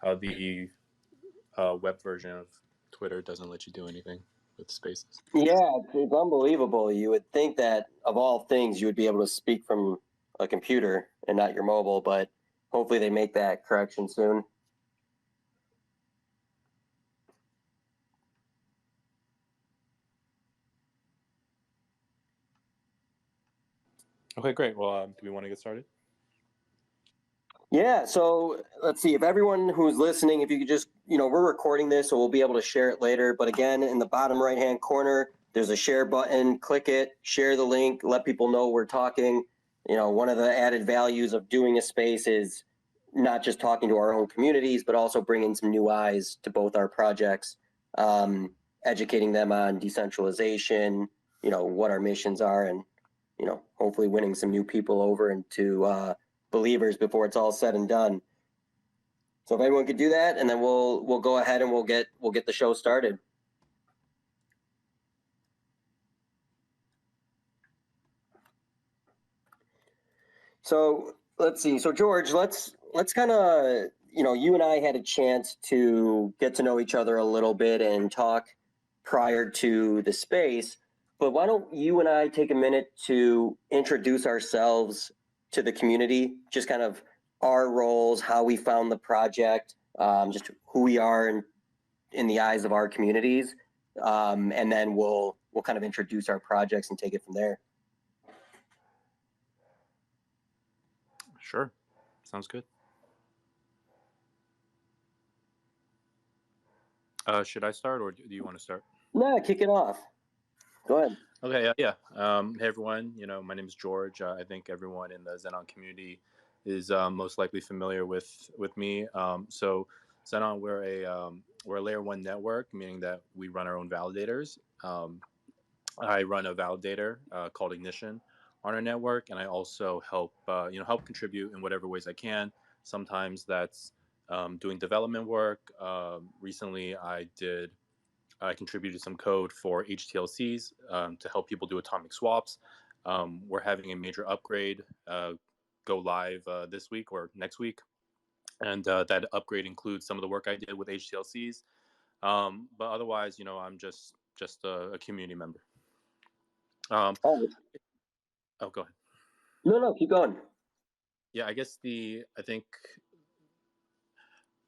how the web version of Twitter doesn't let you do anything with Spaces. Yeah, it's unbelievable. You would think that of all things, you would be able to speak from a computer and not your mobile, but hopefully they make that correction soon. Okay, great. Well, do we want to get started? Yeah, so let's see if everyone who's listening, if you could just, we're recording this, so we'll be able to share it later. But again, in the bottom right-hand corner, there's a share button. Click it, share the link, let people know we're talking. One of the added values of doing a space is not just talking to our own communities, but also bringing some new eyes to both our projects, educating them on decentralization, what our missions are, and, hopefully winning some new people over into believers before it's all said and done. So if everyone could do that, and then we'll go ahead and we'll get the show started. So let's see. So George, let's kind of, you and I had a chance to get to know each other a little bit and talk prior to the space. But why don't you and I take a minute to introduce ourselves to the community, just kind of our roles, how we found the project, just who we are in the eyes of our communities, and then we'll kind of introduce our projects and take it from there. Sure. Sounds good. Should I start, or do you want to start? No, kick it off. Go ahead. Okay, yeah. Hey, everyone. My name is George. I think everyone in the Zenon community is most likely familiar with me. So Zenon, we're a layer 1 network, meaning that we run our own validators. I run a validator called Ignition on our network, and I also help contribute in whatever ways I can. Sometimes that's doing development work. Recently, I contributed some code for HTLCs to help people do atomic swaps. We're having a major upgrade go live this week or next week, and that upgrade includes some of the work I did with HTLCs. But otherwise, I'm just a community member. Oh, go ahead. No, keep going. Yeah, I think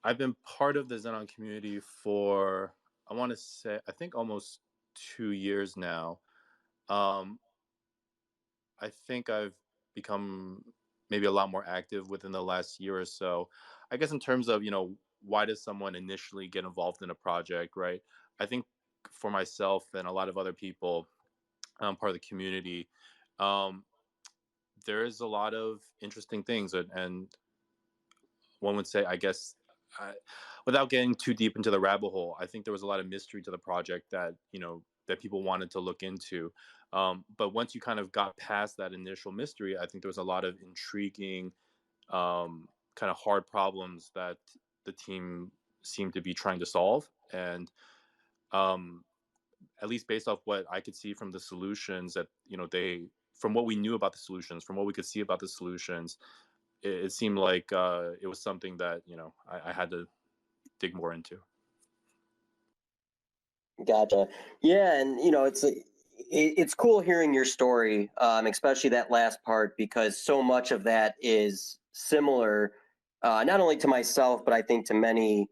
I've been part of the Zenon community for, I want to say, I think almost 2 years now. I think I've become maybe a lot more active within the last year or so. I guess in terms of, why does someone initially get involved in a project, right? I think for myself and a lot of other people, part of the community, there is a lot of interesting things, and one would say, I guess, without getting too deep into the rabbit hole, I think there was a lot of mystery to the project that that people wanted to look into. But once you kind of got past that initial mystery, I think there was a lot of intriguing, kind of hard problems that the team seemed to be trying to solve. And at least based off what I could see from the solutions that from what we knew about the solutions, from what we could see about the solutions, it seemed like it was something that I had to dig more into. Gotcha. Yeah, and it's cool hearing your story, especially that last part, because so much of that is similar, not only to myself, but I think to many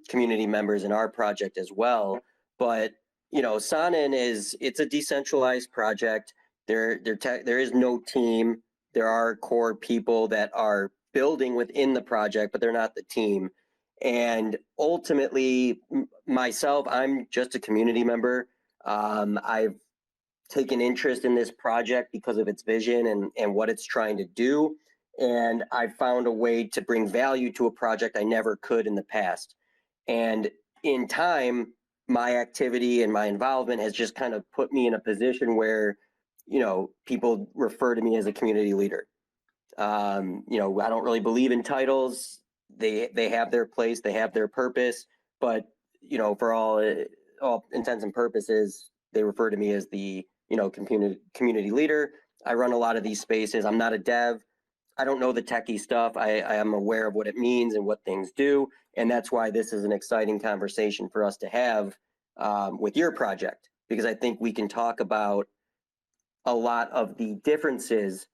community members in our project as well. But Sanin it's a decentralized project. There is no team. There are core people that are building within the project, but they're not the team. And ultimately, myself, I'm just a community member. I've taken interest in this project because of its vision and what it's trying to do. And I found a way to bring value to a project I never could in the past. And in time, my activity and my involvement has just kind of put me in a position where, people refer to me as a community leader. I don't really believe in titles. They have their place, they have their purpose, but for all intents and purposes, they refer to me as the community leader. I run a lot of these spaces. I'm not a dev. I don't know the techie stuff. I am aware of what it means and what things do, and that's why this is an exciting conversation for us to have with your project, because I think we can talk about a lot of the differences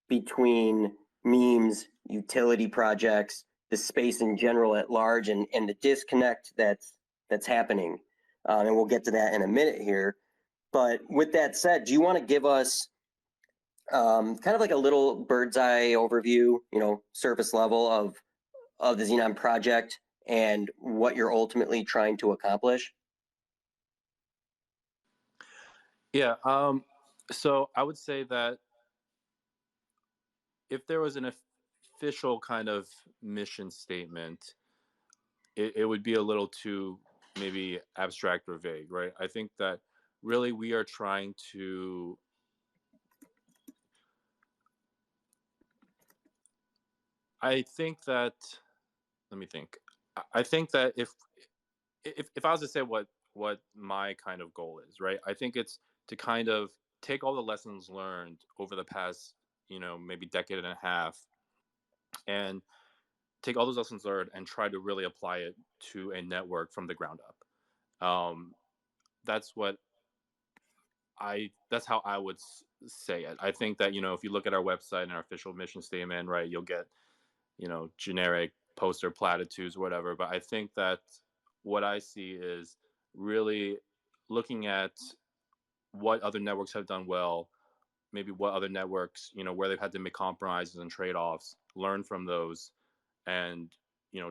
between memes, utility projects, the space in general at large, and the disconnect that's happening. And we'll get to that in a minute here. But with that said, do you want to give us kind of like a little bird's eye overview, surface level of the Xenon project and what you're ultimately trying to accomplish? Yeah. So I would say that if there was an official kind of mission statement, it would be a little too maybe abstract or vague, right? I think that really we are trying to. I think that. Let me think. I think that if I was to say what my kind of goal is, right? I think it's to kind of take all the lessons learned over the past, maybe decade and a half, and take all those lessons learned and try to really apply it to a network from the ground up. That's what that's how I would say it. I think that, if you look at our website and our official mission statement, right, you'll get, generic poster platitudes or whatever. But I think that what I see is really looking at what other networks have done well, maybe what other networks, where they've had to make compromises and trade-offs, learn from those, and,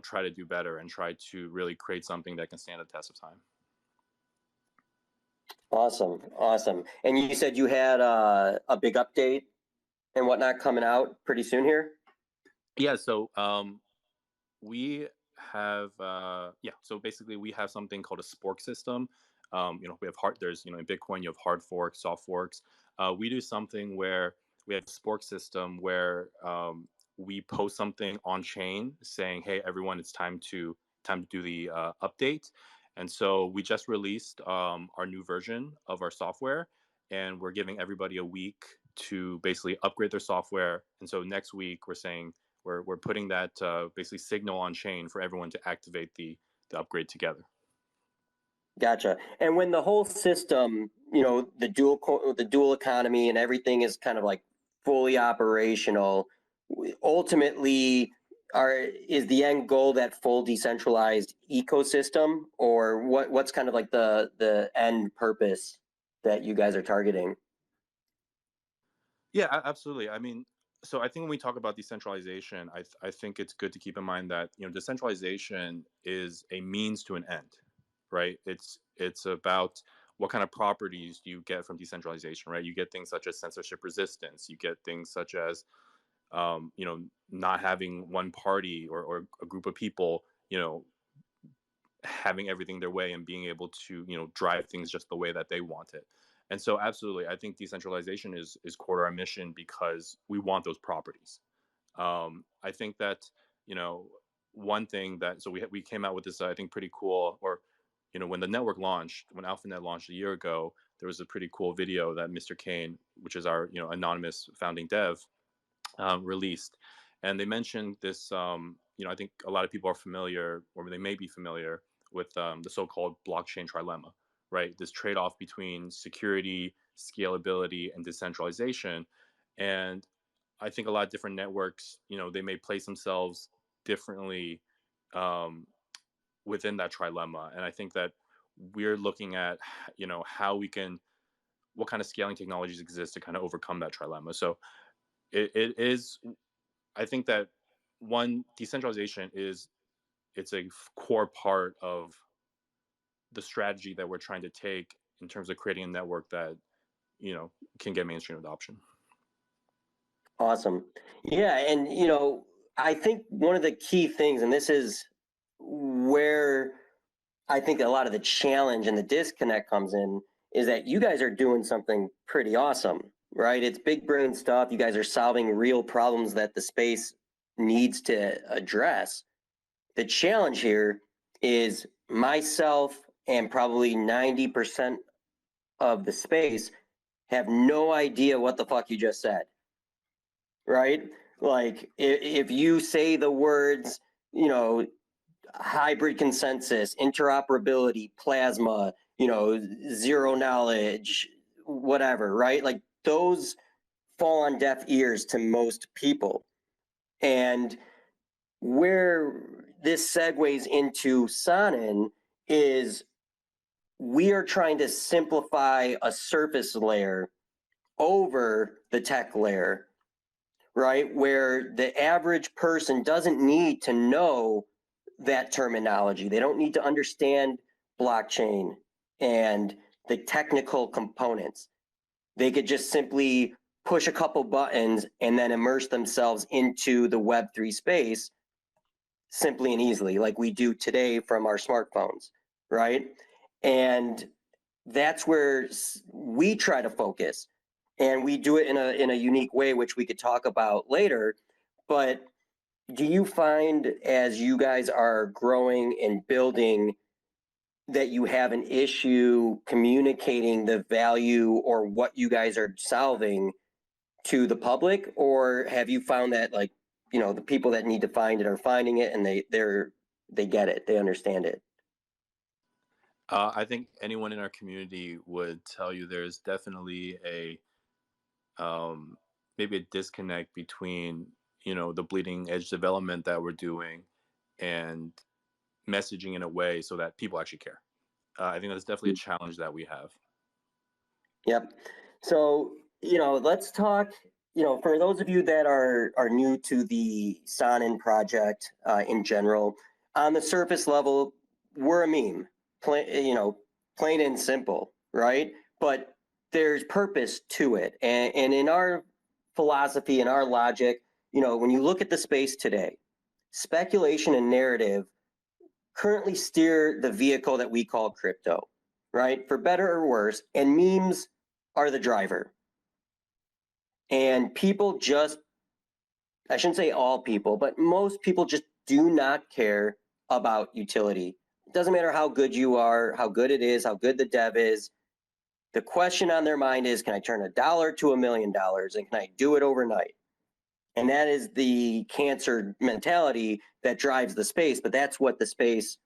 try to do better and try to really create something that can stand the test of time. Awesome, awesome. And you said you had a big update and whatnot coming out pretty soon here. Yeah. So we have so basically we have something called a spork system. We have there's, in Bitcoin you have hard forks, soft forks. We do something where we have a spork system where we post something on chain saying, hey everyone, it's time to do the update. And so we just released our new version of our software, and we're giving everybody a week to basically upgrade their software. And so next week we're saying we're putting that basically signal on chain for everyone to activate the upgrade together. Gotcha. And when the whole system, the dual economy and everything is kind of like fully operational, ultimately is the end goal that full decentralized ecosystem, or what's kind of like the end purpose that you guys are targeting? Yeah, absolutely. I mean, so I think when we talk about decentralization, I think it's good to keep in mind that, decentralization is a means to an end, right? It's about what kind of properties do you get from decentralization, right? You get things such as censorship resistance. You get things such as not having one party or a group of people, having everything their way and being able to, drive things just the way that they want it. And so absolutely, I think decentralization is core to our mission because we want those properties. I think that, one thing that, so we came out with this, I think, pretty cool, or, when the network launched, when AlphaNet launched a year ago, there was a pretty cool video that Mr. Kane, which is our, anonymous founding dev, released. And they mentioned this, I think a lot of people are familiar, or they may be familiar with the so-called blockchain trilemma, right? This trade-off between security, scalability, and decentralization. And I think a lot of different networks, they may place themselves differently um, within that trilemma. And I think that we're looking at, how we can, what kind of scaling technologies exist to kind of overcome that trilemma. So it is, I think that one, decentralization it's a core part of the strategy that we're trying to take in terms of creating a network that, can get mainstream adoption. Awesome. Yeah, and I think one of the key things, and this is where I think a lot of the challenge and the disconnect comes in, is that you guys are doing something pretty awesome, right? It's big brain stuff. You guys are solving real problems that the space needs to address. The challenge here is myself and probably 90% of the space have no idea what the fuck you just said, right? Like if you say the words, you know, hybrid consensus, interoperability, plasma, zero knowledge, whatever, right? Like those fall on deaf ears to most people. And where this segues into Sanin is we are trying to simplify a surface layer over the tech layer, right? Where the average person doesn't need to know that terminology. They don't need to understand blockchain and the technical components. They could just simply push a couple buttons and then immerse themselves into the Web3 space simply and easily, like we do today from our smartphones, right? And that's where we try to focus, and we do it in a unique way, which we could talk about later. But do you find as you guys are growing and building that you have an issue communicating the value or what you guys are solving to the public, or have you found that like the people that need to find it are finding it and they get it, they understand it? I think anyone in our community would tell you there's definitely a maybe a disconnect between the bleeding edge development that we're doing and messaging in a way so that people actually care. I think that's definitely a challenge that we have. Yep. So, let's talk, for those of you that are new to the Sonin project in general, on the surface level, we're a meme, plain and simple, right? But there's purpose to it. And in our philosophy and our logic, when you look at the space today, speculation and narrative currently steer the vehicle that we call crypto, right? For better or worse, and memes are the driver. And people just, I shouldn't say all people, but most people just do not care about utility. It doesn't matter how good you are, how good it is, how good the dev is. The question on their mind is, can I turn $1 to $1,000,000 and can I do it overnight? And that is the cancer mentality that drives the space, but that's what the space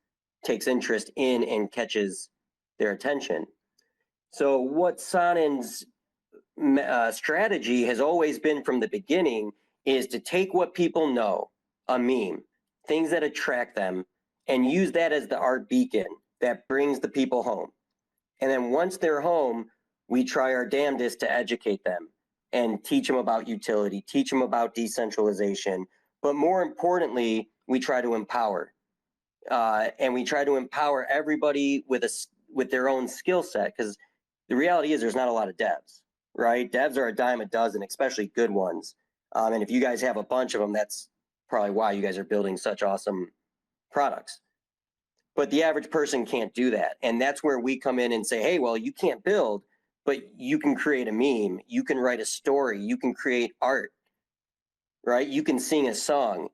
takes interest in and catches their attention. So what Sonin's strategy has always been from the beginning is to take what people know, a meme, things that attract them, and use that as the art beacon that brings the people home. And then once they're home, we try our damnedest to educate them and teach them about utility, teach them about decentralization. But more importantly, we try to empower. And we try to empower everybody with their own skill set, because the reality is there's not a lot of devs, right? Devs are a dime a dozen, especially good ones. And if you guys have a bunch of them, that's probably why you guys are building such awesome products. But the average person can't do that. And that's where we come in and say, hey, well, you can't build, but you can create a meme. You can write a story. You can create art, right? You can sing a song.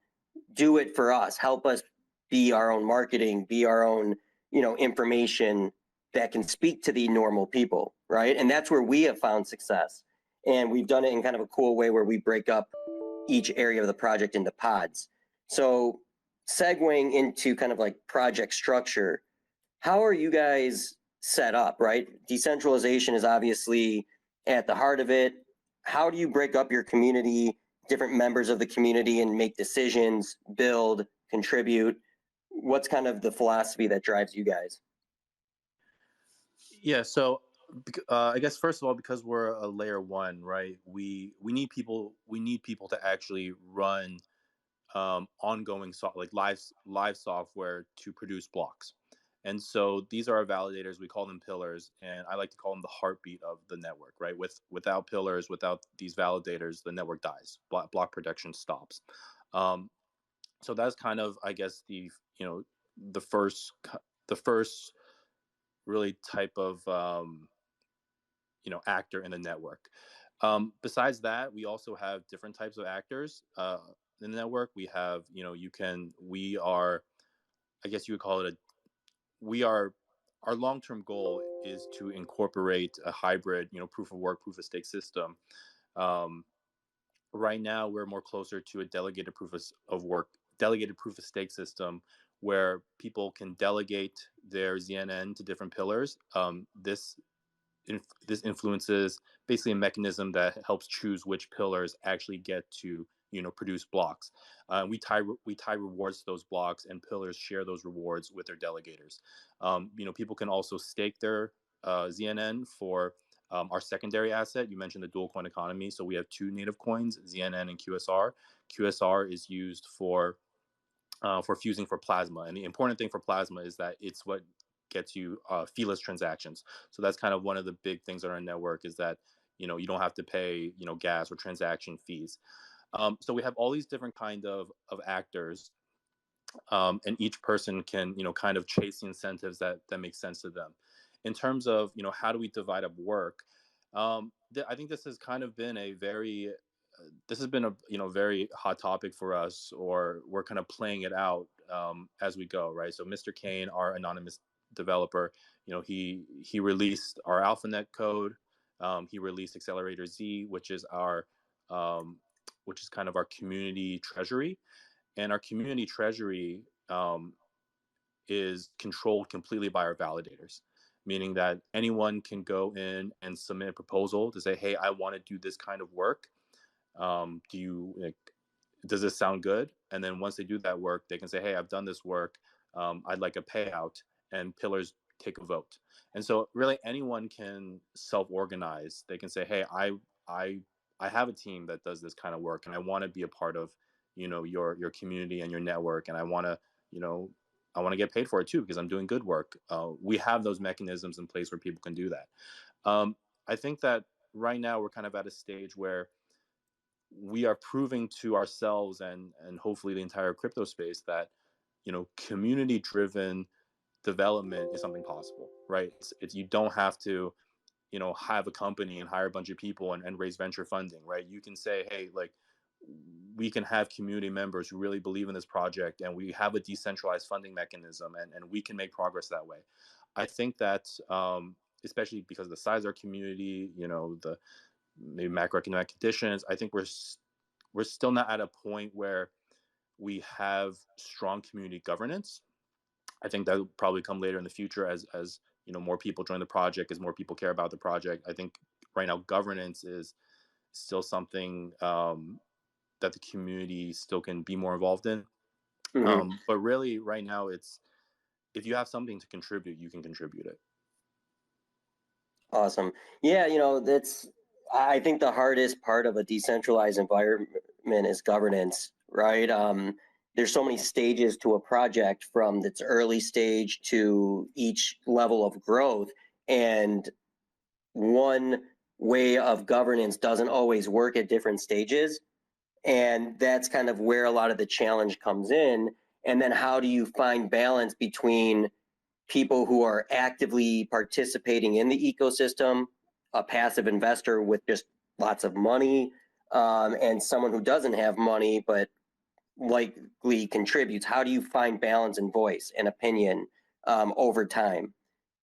Do it for us. Help us be our own marketing, be our own, information that can speak to the normal people, right? And that's where we have found success. And we've done it in kind of a cool way where we break up each area of the project into pods. So segueing into kind of like project structure, how are you guys set up, right? Decentralization is obviously at the heart of it. How do you break up your community, different members of the community, and make decisions, build, contribute? What's kind of the philosophy that drives you guys? Yeah, so I guess first of all, because we're a layer one, right? We need people. We need people to actually run ongoing like live software to produce blocks. And so these are our validators. We call them pillars, and I like to call them the heartbeat of the network. Right? Without pillars, without these validators, the network dies. Block protection stops. Um, so that's kind of, I guess, the first the first really type of actor in the network. Besides that, we also have different types of actors in the network. We have, we are, I guess you would call it we are, our long-term goal is to incorporate a hybrid, proof of work, proof of stake system, um, right now we're more closer to a delegated of work, delegated proof of stake system where people can delegate their ZNN to different pillars. This influences basically a mechanism that helps choose which pillars actually get to produce blocks. We tie rewards to those blocks, and pillars share those rewards with their delegators. People can also stake their ZNN for our secondary asset. You mentioned the dual coin economy, so we have two native coins, ZNN and QSR. QSR is used for fusing for plasma. And the important thing for plasma is that it's what gets you feeless transactions. So that's kind of one of the big things on our network, is that you don't have to pay gas or transaction fees. So we have all these different kind of actors, and each person can kind of chase the incentives that make sense to them. In terms of how do we divide up work, I think this has kind of been a very this has been a very hot topic for us, or we're kind of playing it out as we go, right? So Mr. Kane, our anonymous developer, he released our AlphaNet code. He released Accelerator Z, which is kind of our community treasury, and our community treasury is controlled completely by our validators, meaning that anyone can go in and submit a proposal to say, hey, I want to do this kind of work. Does this sound good? And then once they do that work, they can say, hey, I've done this work. I'd like a payout, and pillars take a vote. And so really anyone can self-organize. They can say, hey, I have a team that does this kind of work, and I want to be a part of your community and your network, and I want to get paid for it too, because I'm doing good work. We have those mechanisms in place where people can do that. I think that right now we're kind of at a stage where we are proving to ourselves and hopefully the entire crypto space that community driven development is something possible, right? It's you don't have to have a company and hire a bunch of people and raise venture funding, right? You can say, hey, like, we can have community members who really believe in this project, and we have a decentralized funding mechanism, and we can make progress that way. I think that especially because of the size of our community, the maybe macroeconomic conditions, I think we're still not at a point where we have strong community governance. I think that will probably come later in the future as more people join the project, as more people care about the project. I think right now governance is still something that the community still can be more involved in. Mm-hmm. But really, right now, it's if you have something to contribute, you can contribute it. Awesome. Yeah, I think the hardest part of a decentralized environment is governance, right? There's so many stages to a project, from its early stage to each level of growth. And one way of governance doesn't always work at different stages. And that's kind of where a lot of the challenge comes in. And then how do you find balance between people who are actively participating in the ecosystem, a passive investor with just lots of money, and someone who doesn't have money but likely contributes? How do you find balance and voice and opinion over time?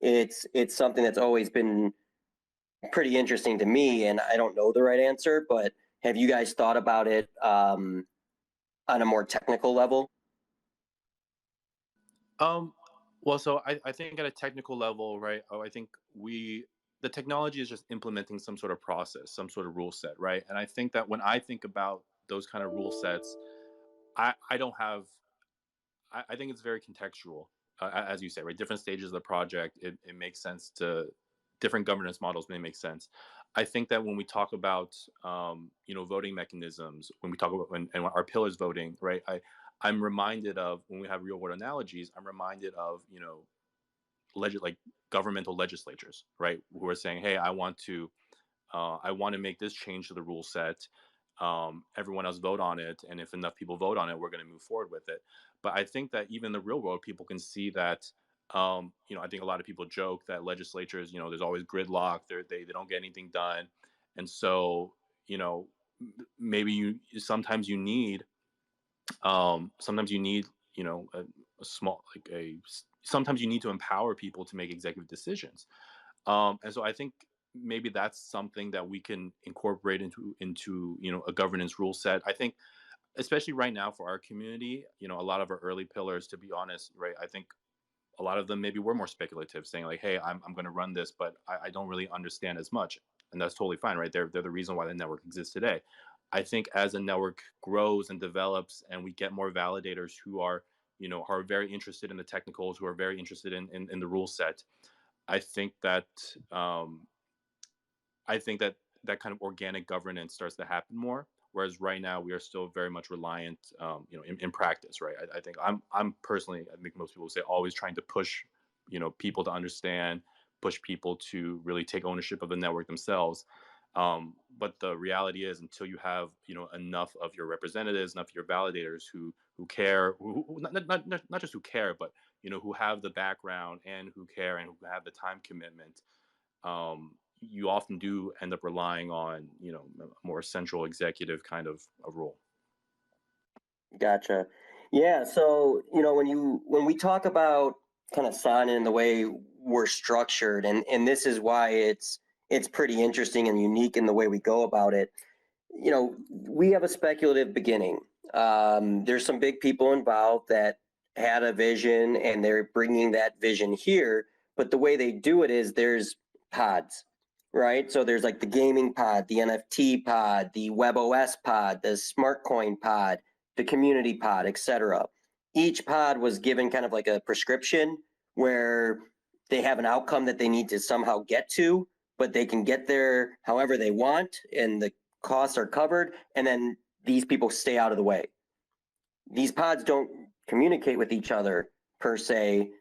It's something that's always been pretty interesting to me, and I don't know the right answer, but have you guys thought about it on a more technical level? Well, so I think at a technical level, right? I think the technology is just implementing some sort of process, some sort of rule set, right? And I think that when I think about those kind of rule sets, I don't have. I think it's very contextual, as you say, right? Different stages of the project, it makes sense to different governance models may make sense. I think that when we talk about voting mechanisms, when we talk about and our pillars voting, right? I'm reminded of, when we have real world analogies, I'm reminded of like governmental legislatures, right? Who are saying, hey, I want to make this change to the rule set. Everyone else vote on it, and if enough people vote on it, we're going to move forward with it. But I think that even in the real world, people can see that. I think a lot of people joke that legislatures, there's always gridlock. They don't get anything done, and so maybe sometimes you need a small like a sometimes you need to empower people to make executive decisions. And so I think maybe that's something that we can incorporate into a governance rule set. I think, especially right now for our community, a lot of our early pillars, to be honest, right, I think a lot of them maybe were more speculative, saying like, hey, I'm going to run this, but I don't really understand as much. And that's totally fine, right? They're the reason why the network exists today. I think as a network grows and develops and we get more validators who are, are very interested in the technicals, who are very interested in the rule set, I think that um, that kind of organic governance starts to happen more. Whereas right now we are still very much reliant, in practice, right? I think I'm personally, I think most people say, always trying to push, people to understand, push people to really take ownership of the network themselves. But the reality is, until you have, enough of your representatives, enough of your validators who care, not just who care, but who have the background and who care and who have the time commitment, you often do end up relying on a more central executive kind of role. Gotcha. Yeah. So, when we talk about kind of Sanin and the way we're structured, and this is why it's pretty interesting and unique in the way we go about it. We have a speculative beginning. There's some big people involved that had a vision and they're bringing that vision here. But the way they do it is there's pods, right? So there's like the gaming pod, the NFT pod, the WebOS pod, the smart coin pod, the community pod, etc. Each pod was given kind of like a prescription where they have an outcome that they need to somehow get to, but they can get there however they want, and the costs are covered, and then these people stay out of the way. These pods don't communicate with each other per se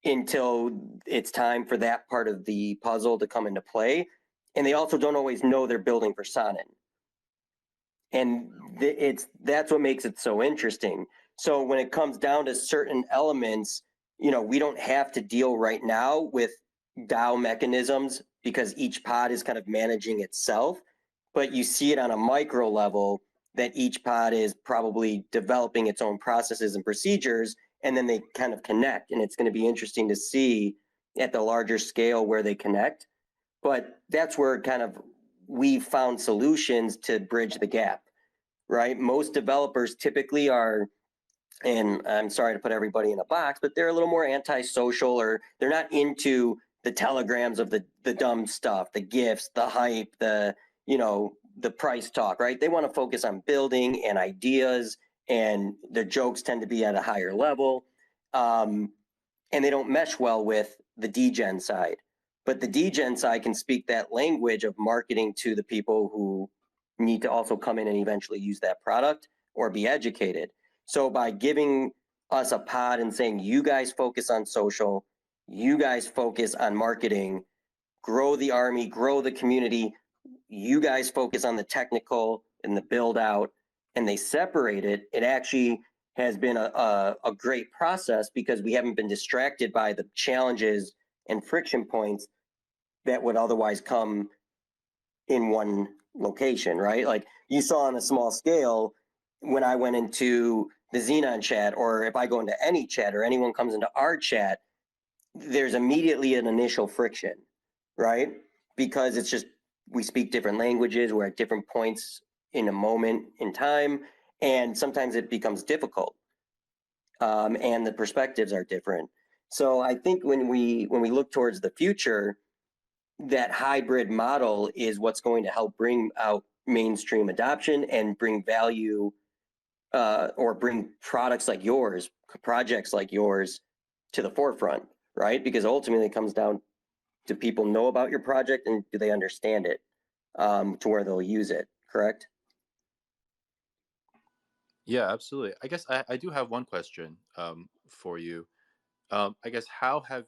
until it's time for that part of the puzzle to come into play. And they also don't always know they're building for Sanin. And that's what makes it so interesting. So when it comes down to certain elements, we don't have to deal right now with DAO mechanisms because each pod is kind of managing itself. But you see it on a micro level that each pod is probably developing its own processes and procedures, and then they kind of connect. And it's going to be interesting to see at the larger scale where they connect. But that's where kind of we found solutions to bridge the gap, right? Most developers typically are, and I'm sorry to put everybody in a box, but they're a little more antisocial, or they're not into the telegrams of the dumb stuff, the gifts, the hype, the price talk, right? They want to focus on building and ideas, and their jokes tend to be at a higher level. And they don't mesh well with the degen side. But the degen side can speak that language of marketing to the people who need to also come in and eventually use that product or be educated. So by giving us a pod and saying, you guys focus on social, you guys focus on marketing, grow the army, grow the community, you guys focus on the technical and the build out, and they separate it, it actually has been a great process because we haven't been distracted by the challenges and friction points that would otherwise come in one location, right? Like you saw on a small scale when I went into the Zenon chat, or if I go into any chat or anyone comes into our chat, there's immediately an initial friction, right? Because it's just, we speak different languages, we're at different points in a moment in time, and sometimes it becomes difficult, and the perspectives are different. So I think when we look towards the future, that hybrid model is what's going to help bring out mainstream adoption and bring value, or bring products like yours, projects like yours to the forefront, right? Because ultimately it comes down to people know about your project and do they understand it, to where they'll use it, correct? Yeah, absolutely. I guess I do have one question for you. I guess how have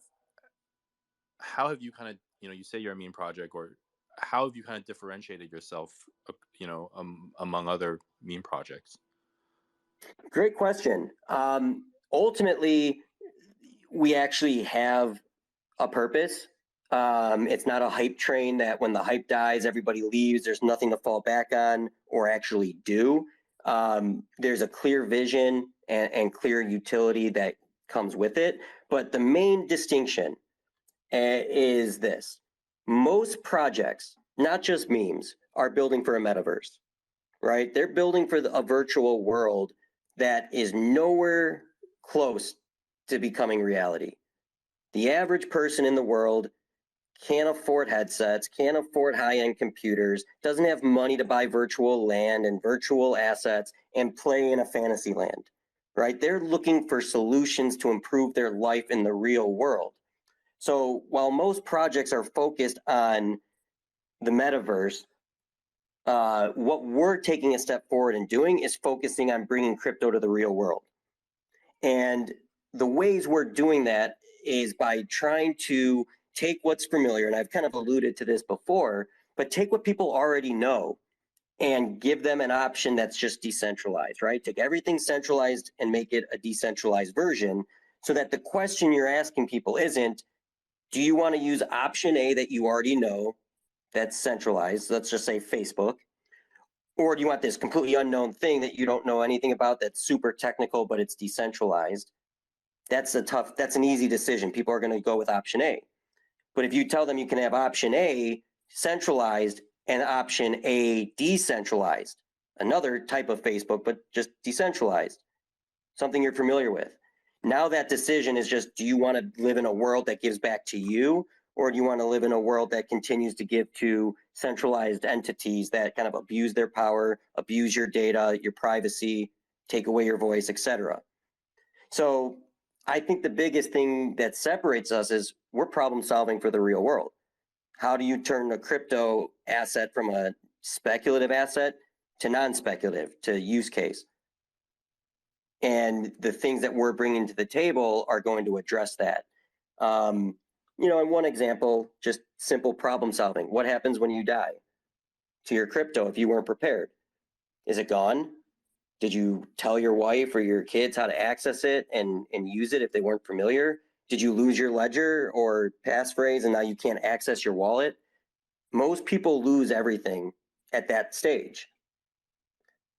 you kind of, you say you're a meme project, or how have you kind of differentiated yourself, among other meme projects? Great question. Ultimately, we actually have a purpose. It's not a hype train that when the hype dies, everybody leaves. There's nothing to fall back on or actually do. There's a clear vision and clear utility that comes with it. But the main distinction is this. most projects, not just memes, are building for a metaverse, right? They're building for a virtual world that is nowhere close to becoming reality. The average person in the world can't afford headsets, can't afford high-end computers, doesn't have money to buy virtual land and virtual assets and play in a fantasy land, right? They're looking for solutions to improve their life in the real world. So while most projects are focused on the metaverse, what we're taking a step forward and doing is focusing on bringing crypto to the real world. And the ways we're doing that is by trying to take what's familiar, and I've kind of alluded to this before, but take what people already know and give them an option that's just decentralized, right? Take everything centralized and make it a decentralized version so that the question you're asking people isn't, do you want to use option A that you already know that's centralized? Let's just say Facebook. Or do you want this completely unknown thing that you don't know anything about that's super technical, but it's decentralized? That's an easy decision. People are going to go with option A. But if you tell them you can have option A centralized and option A decentralized, another type of Facebook, but just decentralized, something you're familiar with. Now that decision is just, do you want to live in a world that gives back to you, or do you want to live in a world that continues to give to centralized entities that kind of abuse their power, abuse your data, your privacy, take away your voice, etc.? So I think the biggest thing that separates us is we're problem solving for the real world. How do you turn a crypto asset from a speculative asset to non-speculative, to use case? And the things that we're bringing to the table are going to address that. In one example, just simple problem solving. What happens when you die to your crypto if you weren't prepared? Is it gone? Did you tell your wife or your kids how to access it and use it if they weren't familiar? Did you lose your ledger or passphrase and now you can't access your wallet? Most people lose everything at that stage.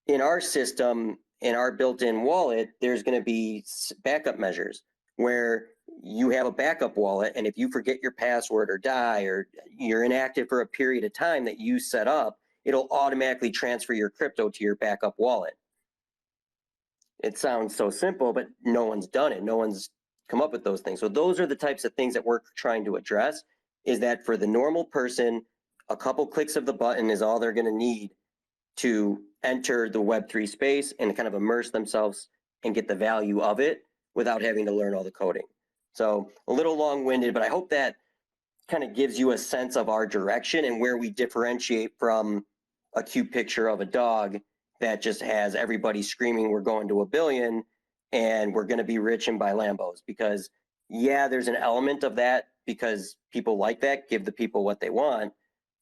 In our system, in our built-in wallet, there's going to be backup measures where you have a backup wallet, and if you forget your password or die or you're inactive for a period of time that you set up, it'll automatically transfer your crypto to your backup wallet. It sounds so simple, but no one's done it. No one's come up with those things. So those are the types of things that we're trying to address, is that for the normal person, a couple clicks of the button is all they're going to need to enter the Web3 space and kind of immerse themselves and get the value of it without having to learn all the coding. So a little long-winded, but I hope that kind of gives you a sense of our direction and where we differentiate from a cute picture of a dog that just has everybody screaming, we're going to 1 billion and we're going to be rich and buy Lambos. Because yeah, there's an element of that because people like that, give the people what they want,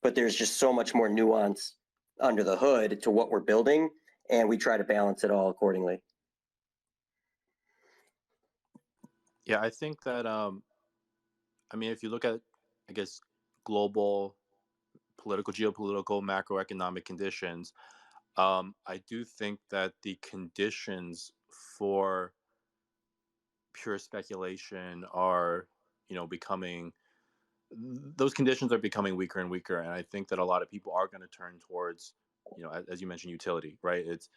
but there's just so much more nuance under the hood to what we're building, and we try to balance it all accordingly. Yeah, I think that if you look at, I guess, global political, geopolitical, macroeconomic conditions, I do think that the conditions for pure speculation are, becoming those conditions are becoming weaker and weaker, and I think that a lot of people are going to turn towards, as you mentioned, utility, right? It's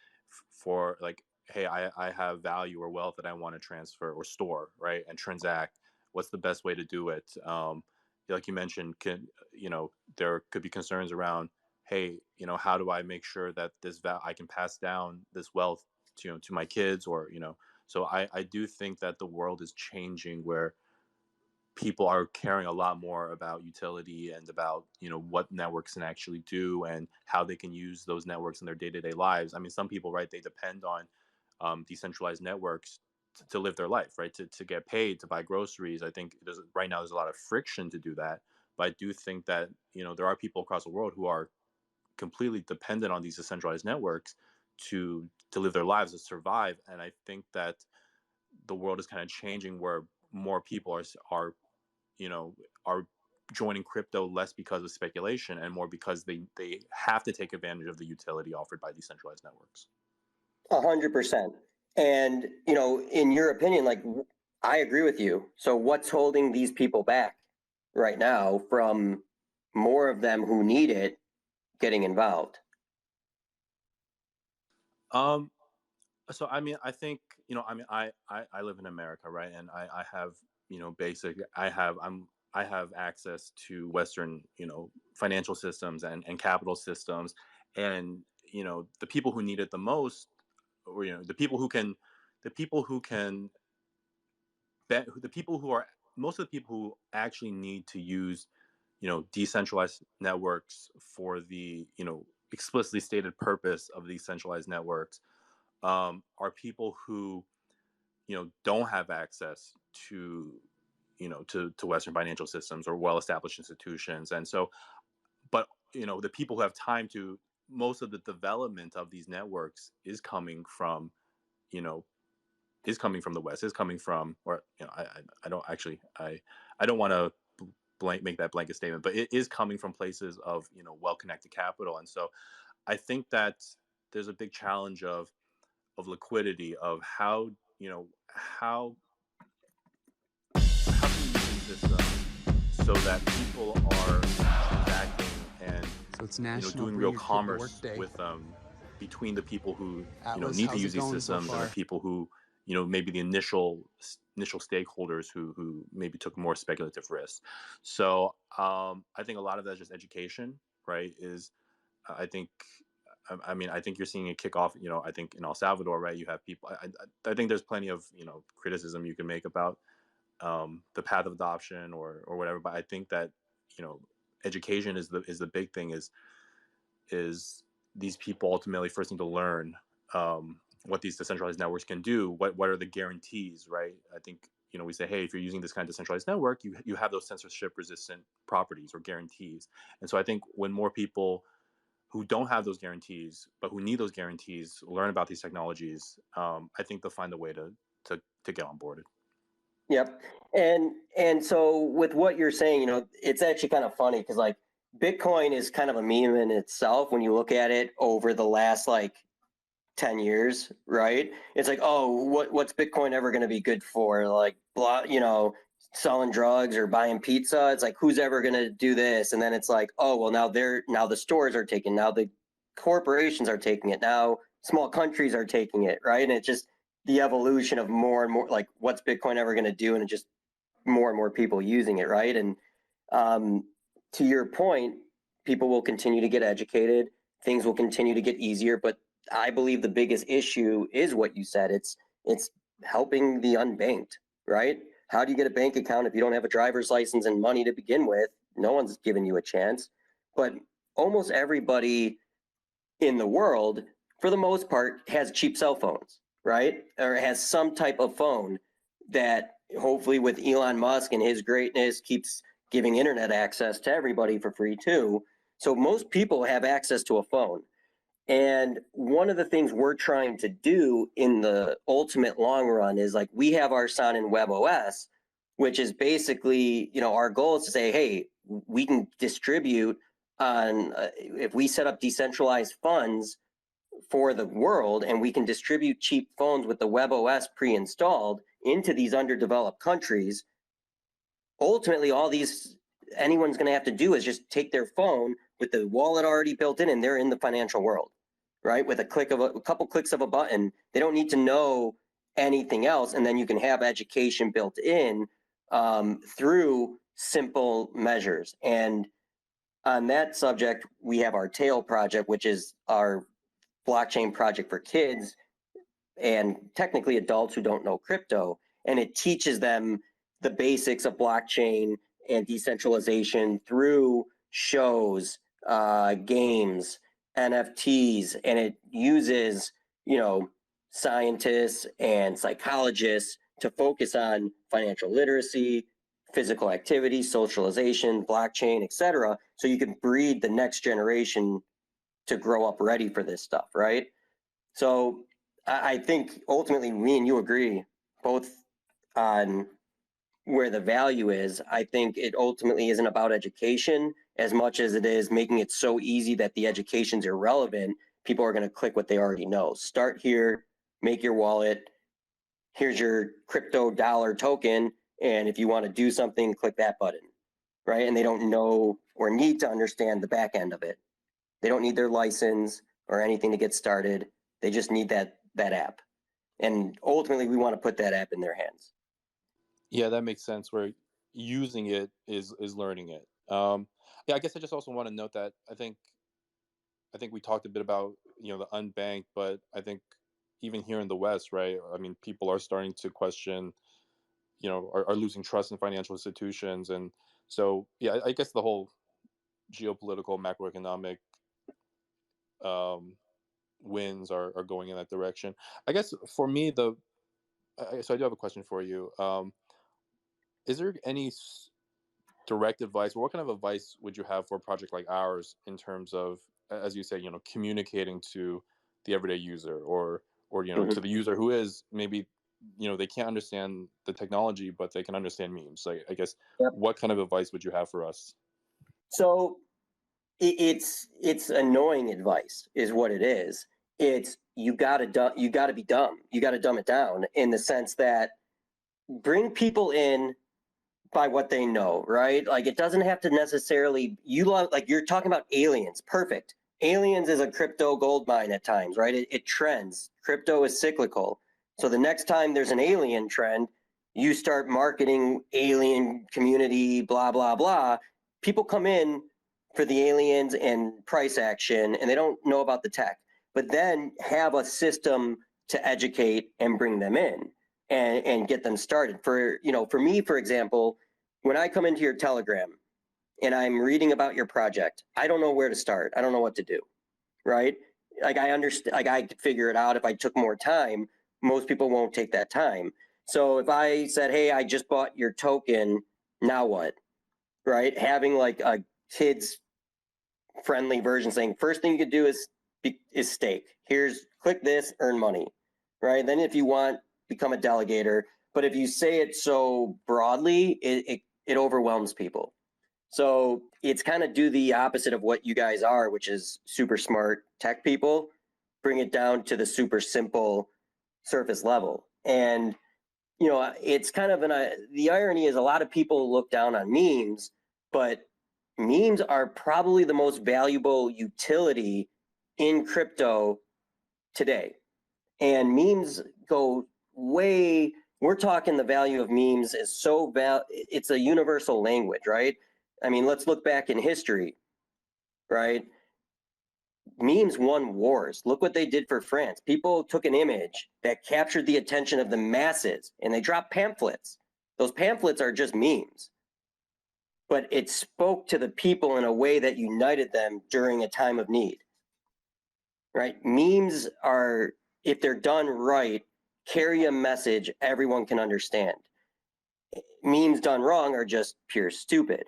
for like, hey, I have value or wealth that I want to transfer or store, right, and transact. What's the best way to do it? Like you mentioned, there could be concerns around, hey, how do I make sure that I can pass down this wealth to my kids, or so I do think that the world is changing where people are caring a lot more about utility and about what networks can actually do and how they can use those networks in their day-to-day lives. I mean, some people, right, they depend on decentralized networks to live their life, right, to get paid, to buy groceries. I think right now there's a lot of friction to do that, but I do think that there are people across the world who are completely dependent on these decentralized networks to live their lives, to survive. And I think that the world is kind of changing where more people are are joining crypto less because of speculation and more because they have to take advantage of the utility offered by decentralized networks. 100%. And in your opinion, like, I agree with you. So what's holding these people back right now from more of them who need it getting involved? Um, so I mean, I think I mean, I live in America, right? And I have basic. I have access to Western financial systems and capital systems, and the people who need it the most, or the people who can the people who are most of the people who actually need to use decentralized networks for the explicitly stated purpose of these centralized networks are people who don't have access to to Western financial systems or well-established institutions. And so, but the people who have time to, most of the development of these networks is coming from you know coming from the West, is coming from, or I don't actually, I don't want to make that blanket statement, but it is coming from places of well-connected capital. And so I think that there's a big challenge of liquidity, of how how can you use the system so that people are transacting and So it's National doing Bring real Your Kid to Work commerce Day. with between the people who Atlas, need to how's use it these going so systems and the far? people who maybe the initial stakeholders who maybe took more speculative risks. So I think a lot of that is just education, right? Is I think I mean, I think you're seeing it kick off. I think in El Salvador, right? You have people. I think there's plenty of criticism you can make about the path of adoption or whatever. But I think that education is the big thing. Is these people ultimately first need to learn what these decentralized networks can do. What are the guarantees, right? I think we say, hey, if you're using this kind of decentralized network, you have those censorship resistant properties or guarantees. And so I think when more people who don't have those guarantees but who need those guarantees learn about these technologies, I think they'll find a way to get on board. Yep. And so with what you're saying, it's actually kind of funny because like Bitcoin is kind of a meme in itself when you look at it over the last like 10 years, right? It's like, oh, what's Bitcoin ever going to be good for? Like, blah, selling drugs or buying pizza. It's like, who's ever going to do this? And then it's like, oh, well, now the stores are taking, now the corporations are taking it, now small countries are taking it, right? And it's just the evolution of more and more, like, what's Bitcoin ever going to do? And just more and more people using it, right? And um, to your point, people will continue to get educated. Things will continue to get easier, but I believe the biggest issue is what you said. It's helping the unbanked, right? How do you get a bank account if you don't have a driver's license and money to begin with? No one's giving you a chance. But almost everybody in the world, for the most part, has cheap cell phones, right? Or has some type of phone that hopefully with Elon Musk and his greatness keeps giving internet access to everybody for free too. So most people have access to a phone. And one of the things we're trying to do in the ultimate long run is like we have our Sanin Web OS, which is basically, our goal is to say, hey, we can distribute on, if we set up decentralized funds for the world and we can distribute cheap phones with the Web OS pre-installed into these underdeveloped countries, ultimately anyone's going to have to do is just take their phone with the wallet already built in and they're in the financial world, right? With a couple clicks of a button. They don't need to know anything else. And then you can have education built in through simple measures. And on that subject, we have our TAIL project, which is our blockchain project for kids and technically adults who don't know crypto. And it teaches them the basics of blockchain and decentralization through shows, games, NFTs, and it uses, scientists and psychologists to focus on financial literacy, physical activity, socialization, blockchain, etc. So you can breed the next generation to grow up ready for this stuff, right? So I think ultimately me and you agree both on where the value is. I think it ultimately isn't about education as much as it is making it so easy that the education's irrelevant. People are going to click what they already know. Start here, make your wallet. Here's your crypto dollar token. And if you want to do something, click that button, right? And they don't know or need to understand the back end of it. They don't need their license or anything to get started. They just need that app. And ultimately, we want to put that app in their hands. Yeah, that makes sense. Where using it is learning it. Yeah, I guess I just also want to note that I think we talked a bit about the unbanked, but I think even here in the West, right? I mean, people are starting to question, are losing trust in financial institutions, and so yeah, I guess the whole geopolitical, macroeconomic um, winds are going in that direction. I guess for me, so I do have a question for you. Is there any direct advice, or what kind of advice would you have for a project like ours in terms of, as you say, communicating to the everyday user, or Mm-hmm. to the user who is maybe they can't understand the technology, but they can understand memes. Like, I guess, Yep. what kind of advice would you have for us? So it's annoying advice, is what it is. It's you gotta be dumb. You gotta dumb it down in the sense that bring people in by what they know, right? Like it doesn't have to necessarily like you're talking about aliens. Perfect. Aliens is a crypto gold mine at times, right? It trends. Crypto is cyclical. So the next time there's an alien trend, you start marketing alien community, blah, blah, blah. People come in for the aliens and price action, and they don't know about the tech, but then have a system to educate and bring them in and get them started. For me, for example, when I come into your Telegram and I'm reading about your project, I don't know where to start. I don't know what to do, right? Like I understand, like I could figure it out if I took more time. Most people won't take that time. So if I said, "Hey, I just bought your token, now what?" Right? Having like a kids friendly version saying, first thing you could do is stake. Here's click this, earn money, right? Then if you want, become a delegator. But if you say it so broadly, it overwhelms people. So it's kind of do the opposite of what you guys are, which is super smart tech people. Bring it down to the super simple surface level. And it's kind of the irony is a lot of people look down on memes, but memes are probably the most valuable utility in crypto today. And memes go way, we're talking the value of memes is it's a universal language, right? I mean, let's look back in history, right? Memes won wars. Look what they did for France. People took an image that captured the attention of the masses and they dropped pamphlets. Those pamphlets are just memes, but it spoke to the people in a way that united them during a time of need, right? Memes are, if they're done right, carry a message everyone can understand. Memes done wrong are just pure stupid.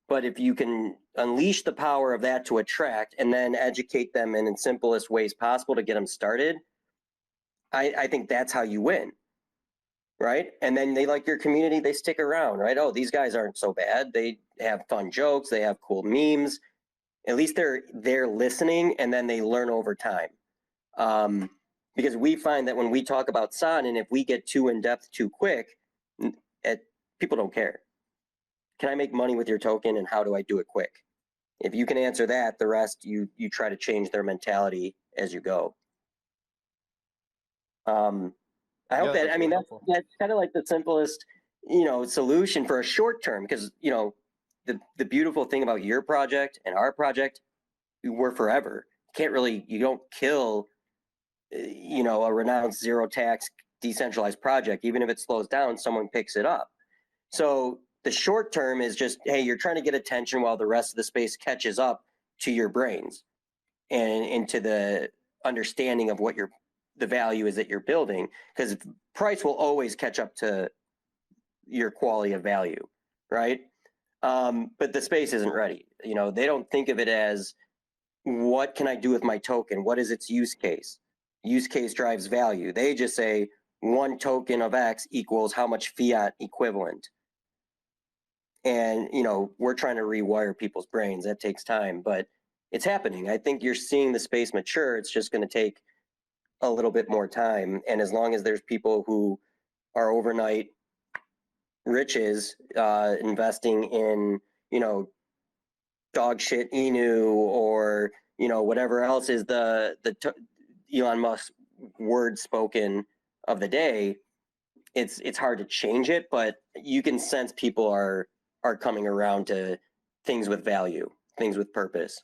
But if you can unleash the power of that to attract and then educate them in the simplest ways possible to get them started, I think that's how you win, right? And then they like your community, they stick around, right? Oh, these guys aren't so bad. They have fun jokes, they have cool memes. At least they're listening, and then they learn over time. Because we find that when we talk about Sanin, if we get too in depth too quick, people don't care. Can I make money with your token, and how do I do it quick? If you can answer that, the rest you try to change their mentality as you go. I hope that, I mean, that's kind of like the simplest, solution for a short term, because, the beautiful thing about your project and our project, we're forever. You don't kill, a renounced zero tax decentralized project. Even if it slows down, someone picks it up. So the short term is just, hey, you're trying to get attention while the rest of the space catches up to your brains and into the understanding of what the value is that you're building, because price will always catch up to your quality of value, right? But the space isn't ready. They don't think of it as, what can I do with my token? What is its use case? Use case drives value. They just say one token of X equals how much fiat equivalent. And, we're trying to rewire people's brains. That takes time, but it's happening. I think you're seeing the space mature. It's just going to take a little bit more time. And as long as there's people who are overnight riches, investing in, dog shit Inu or whatever else is Elon Musk word spoken of the day. It's hard to change it, but you can sense people are coming around to things with value, things with purpose.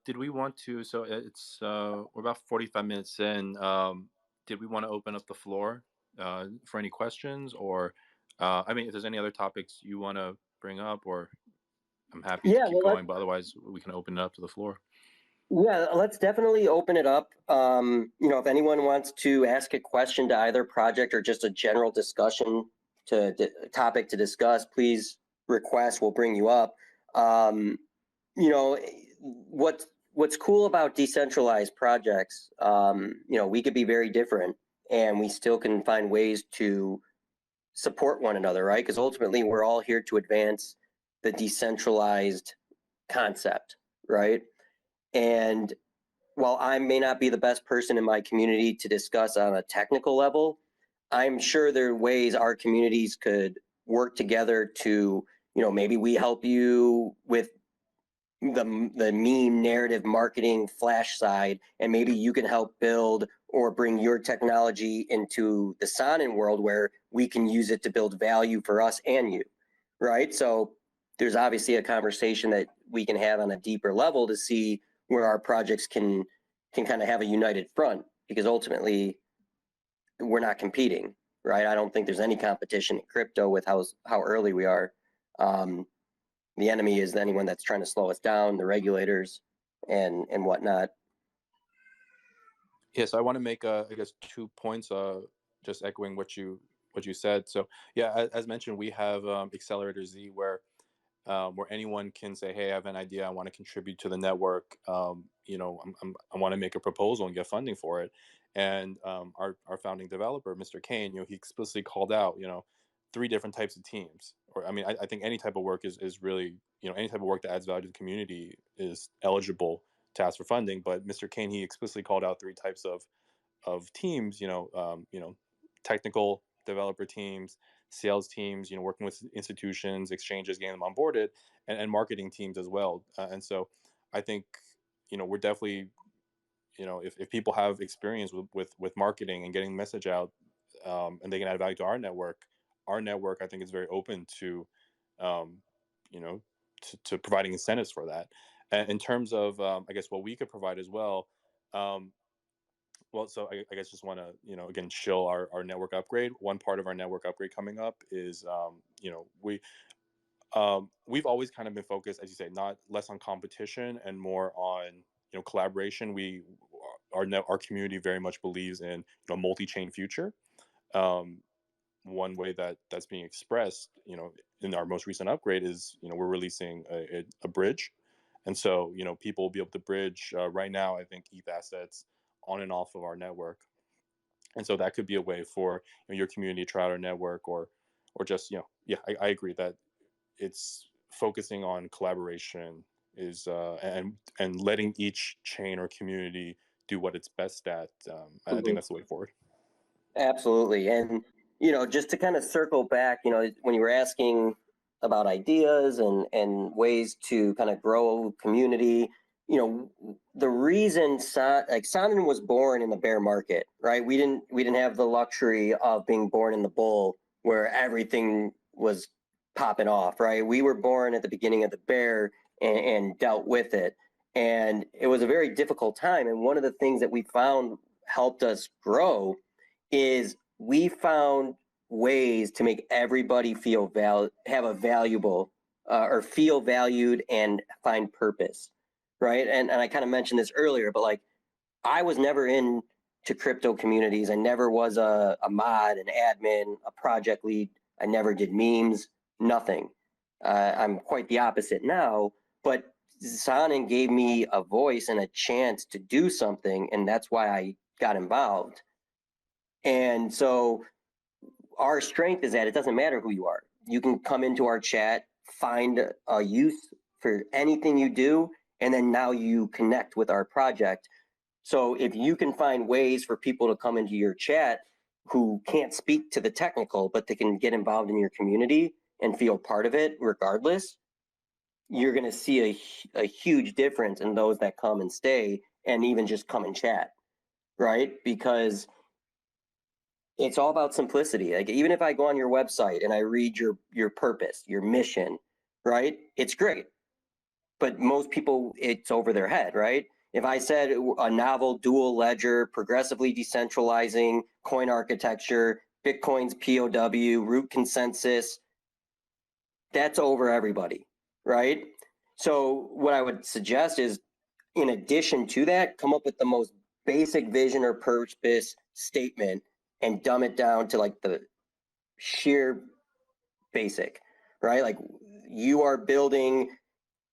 Did we want to? So it's we're about 45 minutes in. Did we want to open up the floor for any questions, or I mean, if there's any other topics you want to bring up, or I'm happy to Yeah, keep well, going. But otherwise, we can open it up to the floor. yeah, let's definitely open it up. If anyone wants to ask a question to either project or just a general discussion topic to discuss, please request. We'll bring you up. Um, you know, what's cool about decentralized projects, we could be very different and we still can find ways to support one another, right? Because ultimately we're all here to advance the decentralized concept, right? And while I may not be the best person in my community to discuss on a technical level, I'm sure there are ways our communities could work together to, maybe we help you with the meme narrative marketing flash side, and maybe you can help build or bring your technology into the Sanin world where we can use it to build value for us and you, right? So there's obviously a conversation that we can have on a deeper level to see where our projects can kind of have a united front, because ultimately we're not competing, right? I don't think there's any competition in crypto with how early we are. Um, the enemy is anyone that's trying to slow us down, the regulators and whatnot. Yes, I want to make I guess 2 points. Just echoing what you said. So yeah, as mentioned, we have Accelerator Z where anyone can say, "Hey, I have an idea. I want to contribute to the network. I want to make a proposal and get funding for it." And our founding developer, Mr. Kane, he explicitly called out, 3 different types of teams. Or I mean, I think any type of work is really, any type of work that adds value to the community is eligible to ask for funding. But Mr. Kane, he explicitly called out 3 types of teams. Technical developer teams, sales teams, working with institutions, exchanges, getting them onboarded, and marketing teams as well. And so I think, we're definitely, if people have experience with marketing and getting the message out, and they can add value to our network, I think is very open to, um, you know, to providing incentives for that. And in terms of, I guess what we could provide as well, um, so I guess just want to, again, show our network upgrade. One part of our network upgrade coming up is, we've always kind of been focused, as you say, not less on competition and more on, collaboration. Our community very much believes in, multi-chain future. Um, One way that's being expressed, in our most recent upgrade is, we're releasing a bridge, and so, people will be able to bridge right now. I think ETH assets on and off of our network, and so that could be a way for, your community to try out our network, or just, yeah, I agree that it's focusing on collaboration is and letting each chain or community do what it's best at. I think Mm-hmm. that's the way forward. Absolutely. And, just to kind of circle back, when you were asking about ideas and ways to kind of grow community, the reason Sanin was born in the bear market, right? We didn't have the luxury of being born in the bull where everything was popping off, right? We were born at the beginning of the bear and dealt with it. And it was a very difficult time. And one of the things that we found helped us grow is we found ways to make everybody have a valuable or feel valued and find purpose, right? And I kind of mentioned this earlier, but like I was never in to crypto communities. I never was a mod, an admin, a project lead. I never did memes, nothing. I'm quite the opposite now, but Sanin gave me a voice and a chance to do something, and that's why I got involved. And so our strength is that it doesn't matter who you are. You can come into our chat, find a use for anything you do, and then now you connect with our project. So if you can find ways for people to come into your chat who can't speak to the technical, but they can get involved in your community, and feel part of it regardless, you're going to see a huge difference in those that come and stay and even just come and chat, right? Because it's all about simplicity. Like even if I go on your website and I read your purpose, your mission, right? It's great. But most people it's over their head, right? If I said a novel dual ledger, progressively decentralizing coin architecture, Bitcoin's POW, root consensus, that's over everybody, right? So what I would suggest is, in addition to that, come up with the most basic vision or purpose statement and dumb it down to like the sheer basic, right? Like you are building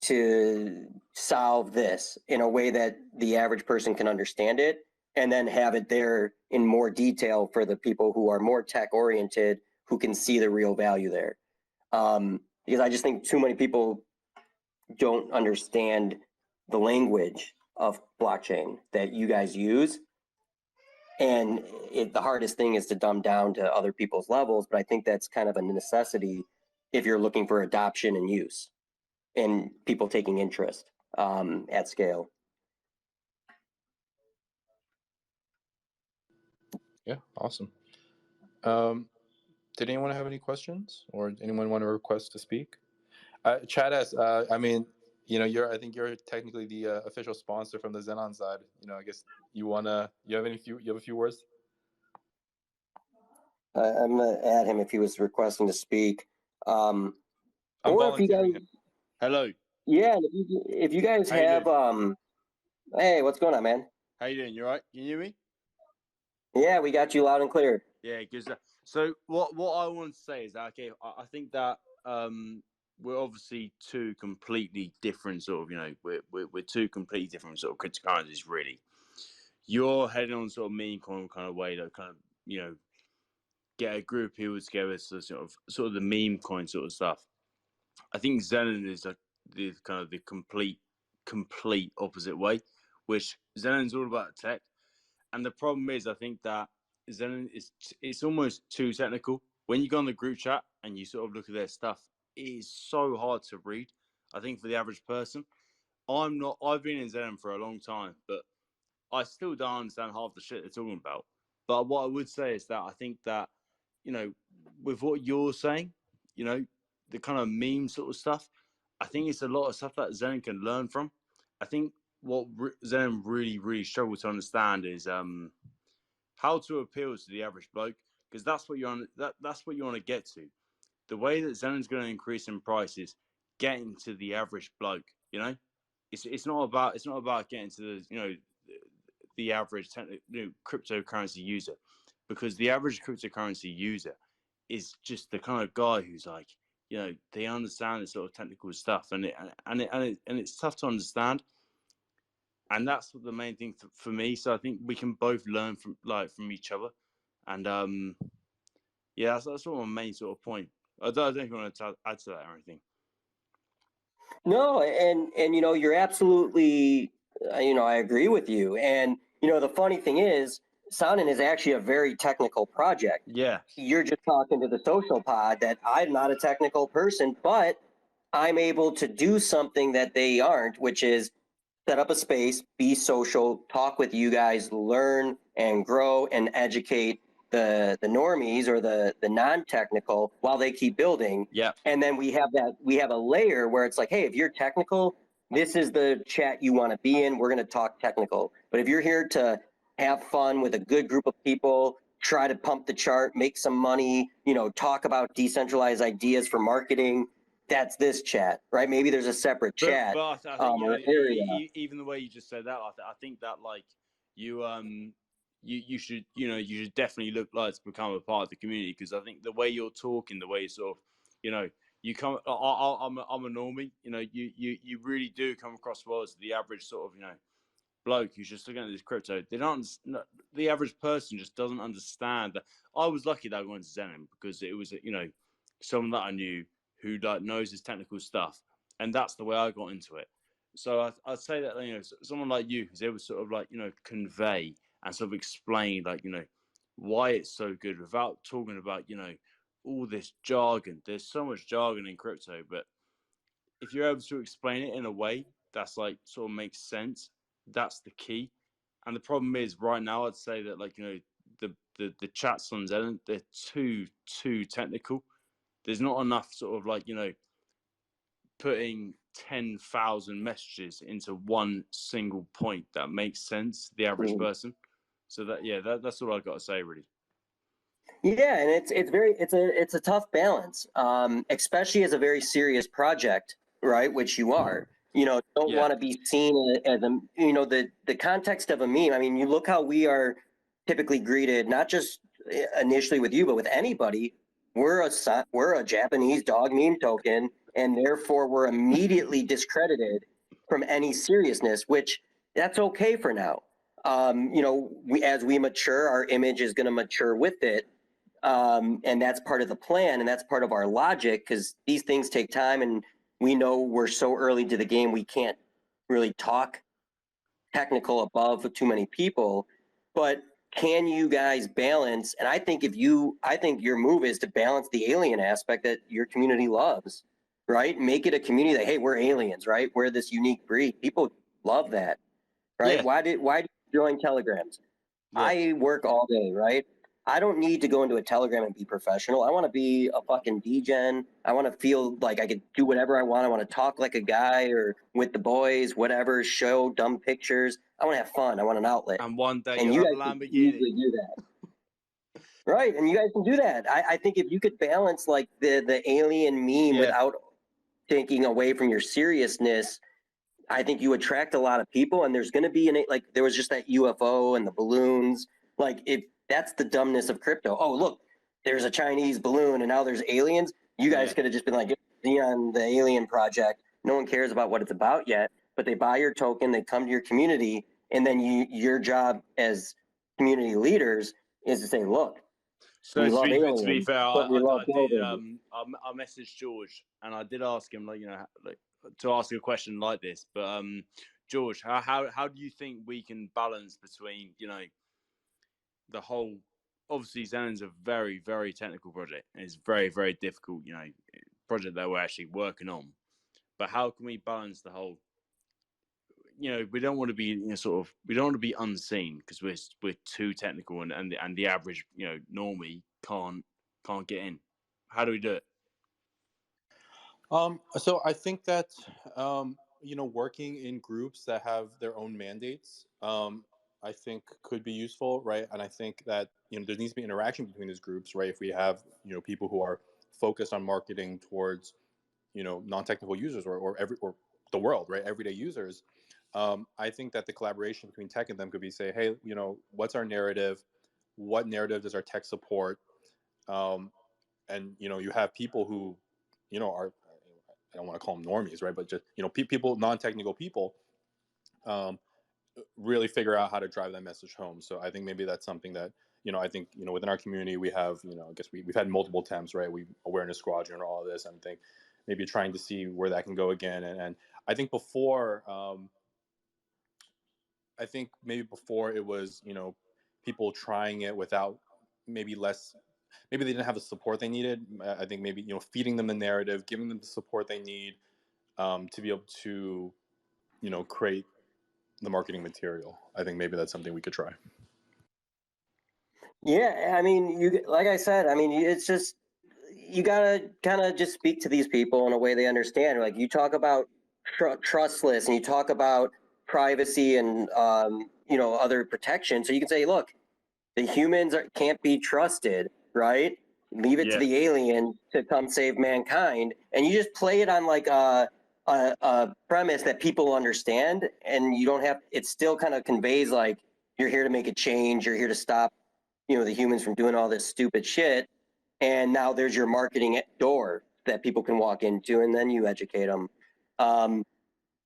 to solve this in a way that the average person can understand it, and then have it there in more detail for the people who are more tech oriented, who can see the real value there. Because I just think too many people don't understand the language of blockchain that you guys use. And the hardest thing is to dumb down to other people's levels, but I think that's kind of a necessity if you're looking for adoption and use and people taking interest at scale. Yeah, awesome. Did anyone have any questions, or anyone want to request to speak? Chad asks, I mean, I think you're technically the official sponsor from the Zenon side. I guess you have a few words? I'm gonna add him if he was requesting to speak. I'm Or if you volunteering guys, him. Hello. yeah, if you guys How you have, doing? hey, what's going on, man? How you doing? You all right? Can you hear me? Yeah, we got you loud and clear. Yeah, good stuff. So what I want to say is that, okay, I think that we're obviously two completely different sort of, we're two completely different sort of cryptocurrencies, really. You're heading on sort of meme coin kind of way, that kind of, get a group of people together, so sort of the meme coin sort of stuff. I think Zenon is the kind of the complete opposite way, which Zenon's all about tech. And the problem is, I think that Zenon it's almost too technical. When you go on the group chat and you sort of look at their stuff, it is so hard to read. I think for the average person, I've been in Zenon for a long time, but I still don't understand half the shit they're talking about. But what I would say is that I think that, with what you're saying, the kind of meme sort of stuff, I think it's a lot of stuff that Zen can learn from. I think what Zen really, really struggle to understand is how to appeal to the average bloke, because that's what that's what you want to get to. The way that Zenon's going to increase in prices, getting to the average bloke, it's not about getting to the average cryptocurrency user, because the average cryptocurrency user is just the kind of guy who's like, they understand this sort of technical stuff, and it's tough to understand, and that's the main thing for me. So I think we can both learn from each other, and yeah, that's sort of my main sort of point. I don't think you want to add to that or anything. No, and you're absolutely, I agree with you. And the funny thing is, Sanin is actually a very technical project. Yeah. You're just talking to the social pod that I'm not a technical person, but I'm able to do something that they aren't, which is set up a space, be social, talk with you guys, learn and grow and educate the normies or the non-technical while they keep building. Yeah. And then we have a layer where it's like, hey, if you're technical, this is the chat you want to be in. We're going to talk technical. But if you're here to have fun with a good group of people, try to pump the chart, make some money, talk about decentralized ideas for marketing, that's this chat, right? Maybe there's a separate chat. But I think or area. even the way you just said that, I think that like you should you should definitely look like to become a part of the community, because I think the way you're talking, the way you sort of you come, I'm a normie, you really do come across well as the average sort of bloke who's just looking at this crypto. They don't. The average person just doesn't understand that. I was lucky that I went to Zenon, because it was someone that I knew who like knows his technical stuff, and that's the way I got into it. So I'd say that someone like you who's able to sort of like convey and sort of explain like why it's so good without talking about all this jargon. There's so much jargon in crypto, but if you're able to explain it in a way that's like sort of makes sense, that's the key. And the problem is right now, I'd say that like, you know, the chats on Zenon, they're too technical. There's not enough sort of like, you know, putting 10,000 messages into one single point that makes sense to the average person. So that's all I've got to say really. Yeah, and it's a tough balance, especially as a very serious project, right? Which you are. You know, don't want to be seen as a, you know, the context of a meme. I mean, you look how we are typically greeted, not just initially with you, but with anybody. We're a Japanese dog meme token, and therefore we're immediately discredited from any seriousness. Which that's okay for now. You know, as we mature, our image is going to mature with it. And that's part of the plan, and that's part of our logic, because these things take time, and we know we're so early to the game, we can't really talk technical above too many people. But can you guys balance? And I think I think your move is to balance the alien aspect that your community loves, right? Make it a community that, hey, we're aliens, right? We're this unique breed. People love that, right? Yeah. Why do you join Telegrams? Yeah. I work all day, right? I don't need to go into a Telegram and be professional. I want to be a fucking degen. I want to feel like I could do whatever I want. I want to talk like a guy or with the boys, whatever, show dumb pictures. I want to have fun. I want an outlet. And one day and you'll you have a guys can Lamborghini. easily do that. Right. And you guys can do that. I think if you could balance like the alien meme without taking away from your seriousness, I think you attract a lot of people, and there's going to be like there was just that UFO and the balloons. Like if that's the dumbness of crypto. Oh, look, there's a Chinese balloon, and now there's aliens. You guys could have just been like, Zenon, the alien project. No one cares about what it's about yet, but they buy your token, they come to your community, and then your job as community leaders is to say, look, so we love aliens, to be fair, but we love I did buildings. I messaged George and I did ask him like, you know, like to ask a question like this, but George, how do you think we can balance between, you know, the whole, obviously Zenon's a very, very technical project and it's very, very difficult, you know, project that we're actually working on, but how can we balance the whole, you know, we don't want to be, you know, sort of, we don't want to be unseen because we're too technical, and the average, you know, normally can't get in. How do we do it? So I think that you know, working in groups that have their own mandates, I think could be useful, right? And I think that, you know, there needs to be interaction between these groups, right? If we have, you know, people who are focused on marketing towards, you know, non-technical users or the world, right, everyday users, I think that the collaboration between tech and them could be say, hey, you know, what's our narrative? What narrative does our tech support? And you know, you have people who, you know, are, I don't want to call them normies, right, but just, you know, people, non-technical people, um, really figure out how to drive that message home. So I think maybe that's something that, you know, I think, you know, within our community we have, you know, I guess we've had multiple attempts, right? We awareness squadron or all of this, and think maybe trying to see where that can go again. And I think before, I think maybe before it was, you know, people trying it without maybe less, maybe they didn't have the support they needed. I think maybe, you know, feeding them the narrative, giving them the support they need, to be able to, you know, create the marketing material. I think maybe that's something we could try. Yeah, I mean, you like I said, I mean, it's just you gotta kind of just speak to these people in a way they understand. Like you talk about trustless, and you talk about privacy and you know, other protection. So you can say, look, the can't be trusted, right? Leave it to the alien to come save mankind, and you just play it on like a premise that people understand, and you don't have. It still kind of conveys like you're here to make a change. You're here to stop, you know, the humans from doing all this stupid shit. And now there's your marketing door that people can walk into, and then you educate them.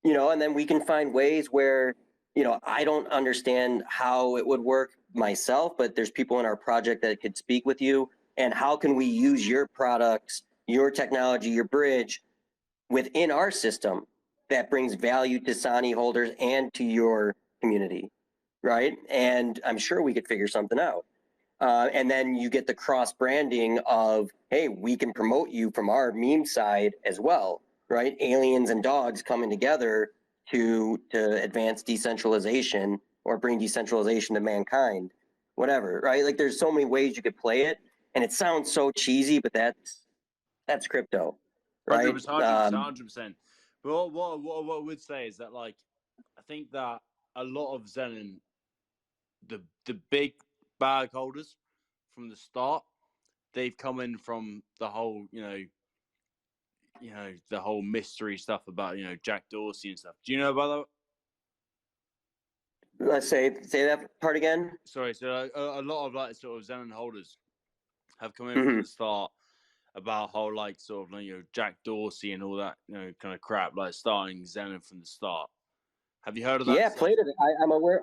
You know, and then we can find ways where, you know, I don't understand how it would work myself, but there's people in our project that could speak with you. And how can we use your products, your technology, your bridge within our system that brings value to Sani holders and to your community, right? And I'm sure we could figure something out. And then you get the cross branding of, hey, we can promote you from our meme side as well, right? Aliens and dogs coming together to advance decentralization or bring decentralization to mankind, whatever, right? Like there's so many ways you could play it, and it sounds so cheesy, but that's crypto, right? 100%, 100%. But what I would say is that, like, I think that a lot of Zenon, the big bag holders from the start, they've come in from the whole, the whole mystery stuff about, Jack Dorsey and stuff. Do you know about that? Let's say that part again. Sorry, so a lot of like sort of Zenon holders have come in Mm-hmm. from the start about whole like sort of Jack Dorsey and all that kind of crap, like starting Zenon from the start. Have you heard of that? Yeah, play to that.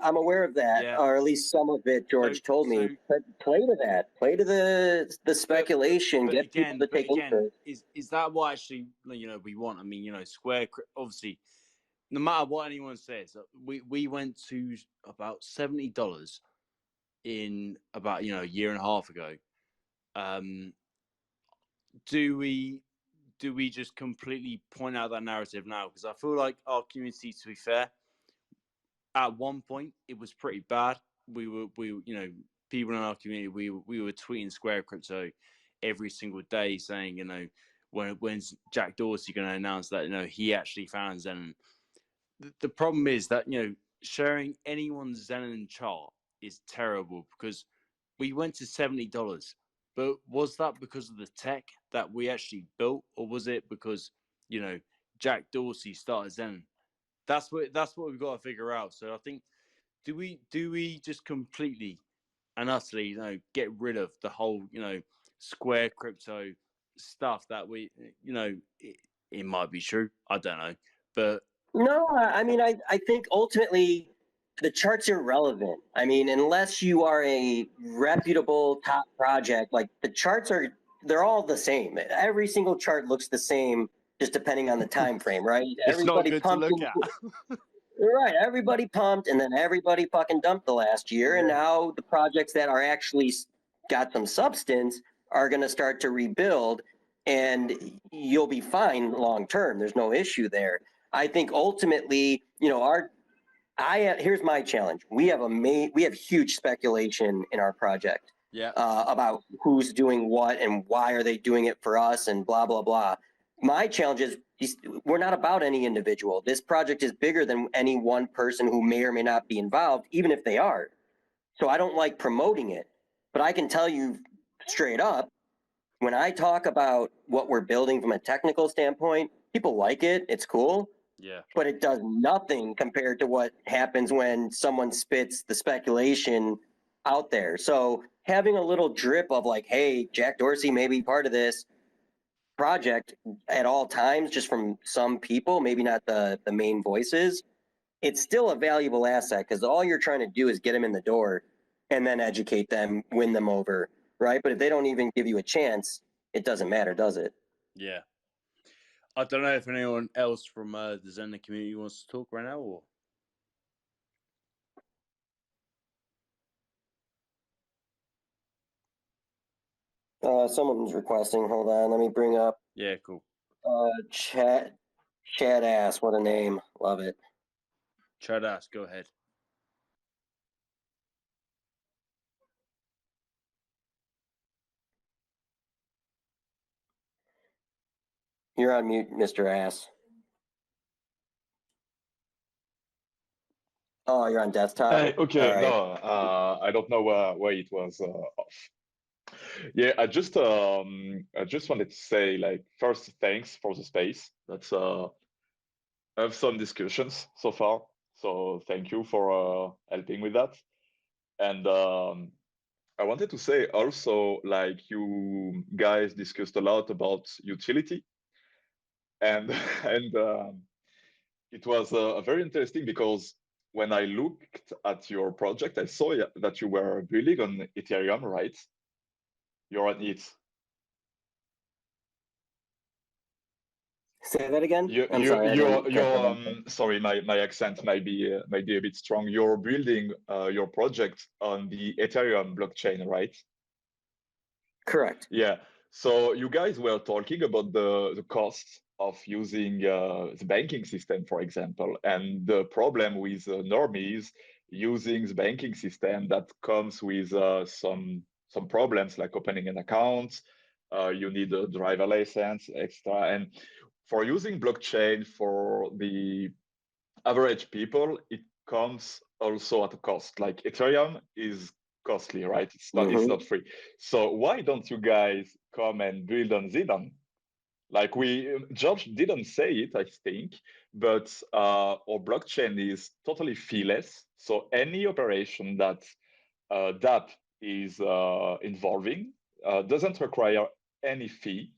I'm aware of that, Yeah. or at least some of it. George told me. But play to that. Play to the speculation. But get again, people to take interest. Is that what actually we want? I mean, Square obviously. No matter what anyone says, we went to about $70 in about a year and a half ago. Do we just completely point out that narrative now? Because I feel like our community, to be fair, at one point it was pretty bad. We people in our community, we were tweeting Square Crypto every single day saying, when's Jack Dorsey going to announce that he actually found Zenon. The problem is that sharing anyone's Zenon chart is terrible, because we went to $70. But was that because of the tech that we actually built, or was it because Jack Dorsey started Zenon? That's what we've got to figure out. So I think, do we just completely and utterly get rid of the whole Square Crypto stuff that we it might be true, I don't know, but No, I mean, I think ultimately the chart's irrelevant. I mean, unless you are a reputable top project, like the charts they're all the same. Every single chart looks the same, just depending on the time frame, right? It's everybody not good to look at. Right, everybody pumped, and then everybody fucking dumped the last year, and now the projects that are actually got some substance are going to start to rebuild, and you'll be fine long term. There's no issue there. I think ultimately, here's my challenge. We have huge speculation in our project. Yeah. About who's doing what and why are they doing it for us and blah blah blah. My challenge is we're not about any individual. This project is bigger than any one person who may or may not be involved, even if they are. So I don't like promoting it, but I can tell you straight up, when I talk about what we're building from a technical standpoint, people like it. It's cool. Yeah. But it does nothing compared to what happens when someone spits the speculation out there. So having a little drip of like, hey, Jack Dorsey may be part of this project at all times, just from some people, maybe not the main voices, it's still a valuable asset, because all you're trying to do is get them in the door and then educate them, win them over, right? But if they don't even give you a chance, it doesn't matter, does it? Yeah. I don't know if anyone else from the Zenon community wants to talk right now, or... Someone's requesting. Hold on, let me bring up. Yeah, cool. Chad Ass, what a name. Love it. Chad Ass, go ahead. You're on mute, Mr. Ass. Oh, you're on desktop? Okay, right. no, I don't know where it was off. Yeah, I just wanted to say, like, first, thanks for the space. That's I have some discussions so far, so thank you for helping with that. And I wanted to say also, like, you guys discussed a lot about utility, and it was very interesting, because when I looked at your project, I saw that you were building on Ethereum, right? You're on it. Say that again. You I'm you sorry, I didn't catch you're that. sorry, my accent might be a bit strong. You're building your project on the Ethereum blockchain, right? Correct. Yeah. So you guys were talking about the cost of using the banking system, for example, and the problem with normies using the banking system that comes with some problems like opening an account. You need a driver license, extra, and for using blockchain for the average people, it comes also at a cost. Like Ethereum is costly, right? It's Hmm. not free. So why don't you guys come and build on Zenon? Like George didn't say it, I think, but our blockchain is totally feeless. So any operation that DApp is involving doesn't require any fee.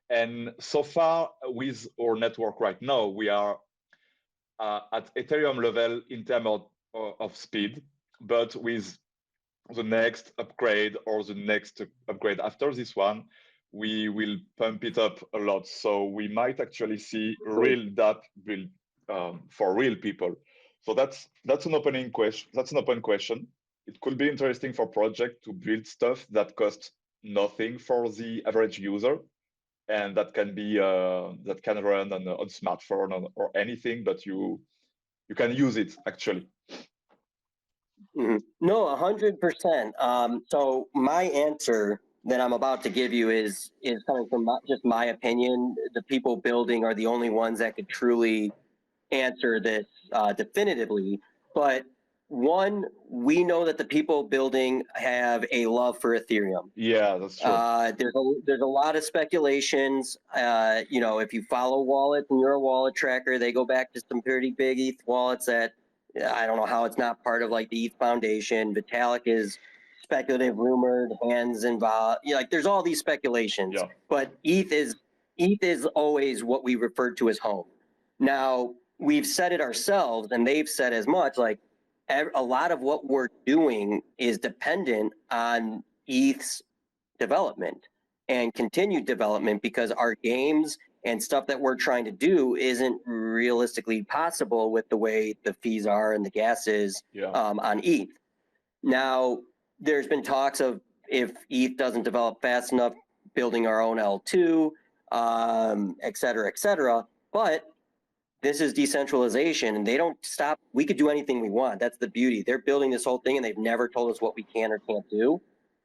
And so far with our network right now, we are at Ethereum level in terms of speed, but with the next upgrade or the next upgrade after this one, we will pump it up a lot. So we might actually see real DApp build for real people. So that's an opening question. That's an open question. It could be interesting for project to build stuff that costs nothing for the average user, and that can be that can run on smartphone or anything, but you can use it actually. Hmm. No, 100%. So my answer that I'm about to give you is coming from just my opinion. The people building are the only ones that could truly answer this definitively. But one, we know that the people building have a love for Ethereum. Yeah, that's true. There's a lot of speculations. If you follow wallets and you're a wallet tracker, they go back to some pretty big ETH wallets that I don't know how it's not part of like the ETH Foundation. Vitalik is speculative, rumored, hands involved. Like there's all these speculations. Yeah. But ETH is always what we refer to as home. Now we've said it ourselves, and they've said as much. Like a lot of what we're doing is dependent on ETH's development and continued development, because our games and stuff that we're trying to do isn't realistically possible with the way the fees are and the gas is on ETH. Now, there's been talks of, if ETH doesn't develop fast enough, building our own L2, et cetera, et cetera. But this is decentralization, and they don't stop. We could do anything we want. That's the beauty. They're building this whole thing, and they've never told us what we can or can't do.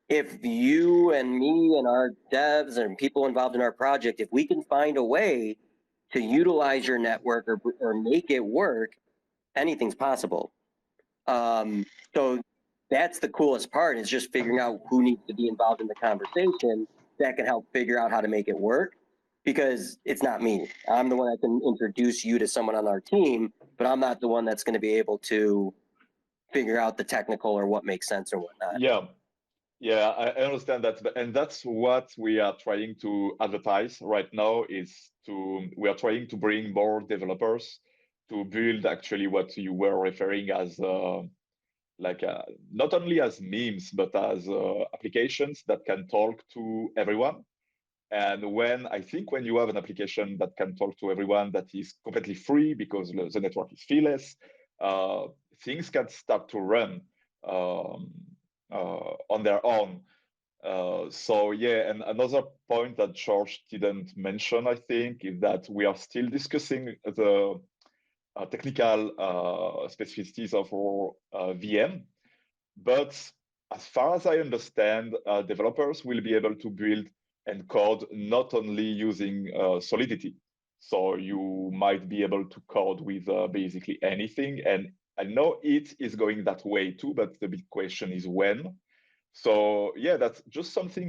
If you and me and our devs and people involved in our project, if we can find a way to utilize your network or make it work, anything's possible. So that's the coolest part, is just figuring out who needs to be involved in the conversation that can help figure out how to make it work. Because it's not me. I'm the one that can introduce you to someone on our team, but I'm not the one that's going to be able to figure out the technical or what makes sense or whatnot. Yeah, I understand that, and that's what we are trying to advertise right now. We are trying to bring more developers to build actually what you were referring as not only as memes but as applications that can talk to everyone. And when you have an application that can talk to everyone, that is completely free because the network is feeless, things can start to run on their own. And another point that George didn't mention, I think, is that we are still discussing the technical specificities of our VM. But as far as I understand, developers will be able to build and code not only using Solidity. So you might be able to code with basically anything. And I know it is going that way too, but the big question is when. So yeah, that's just something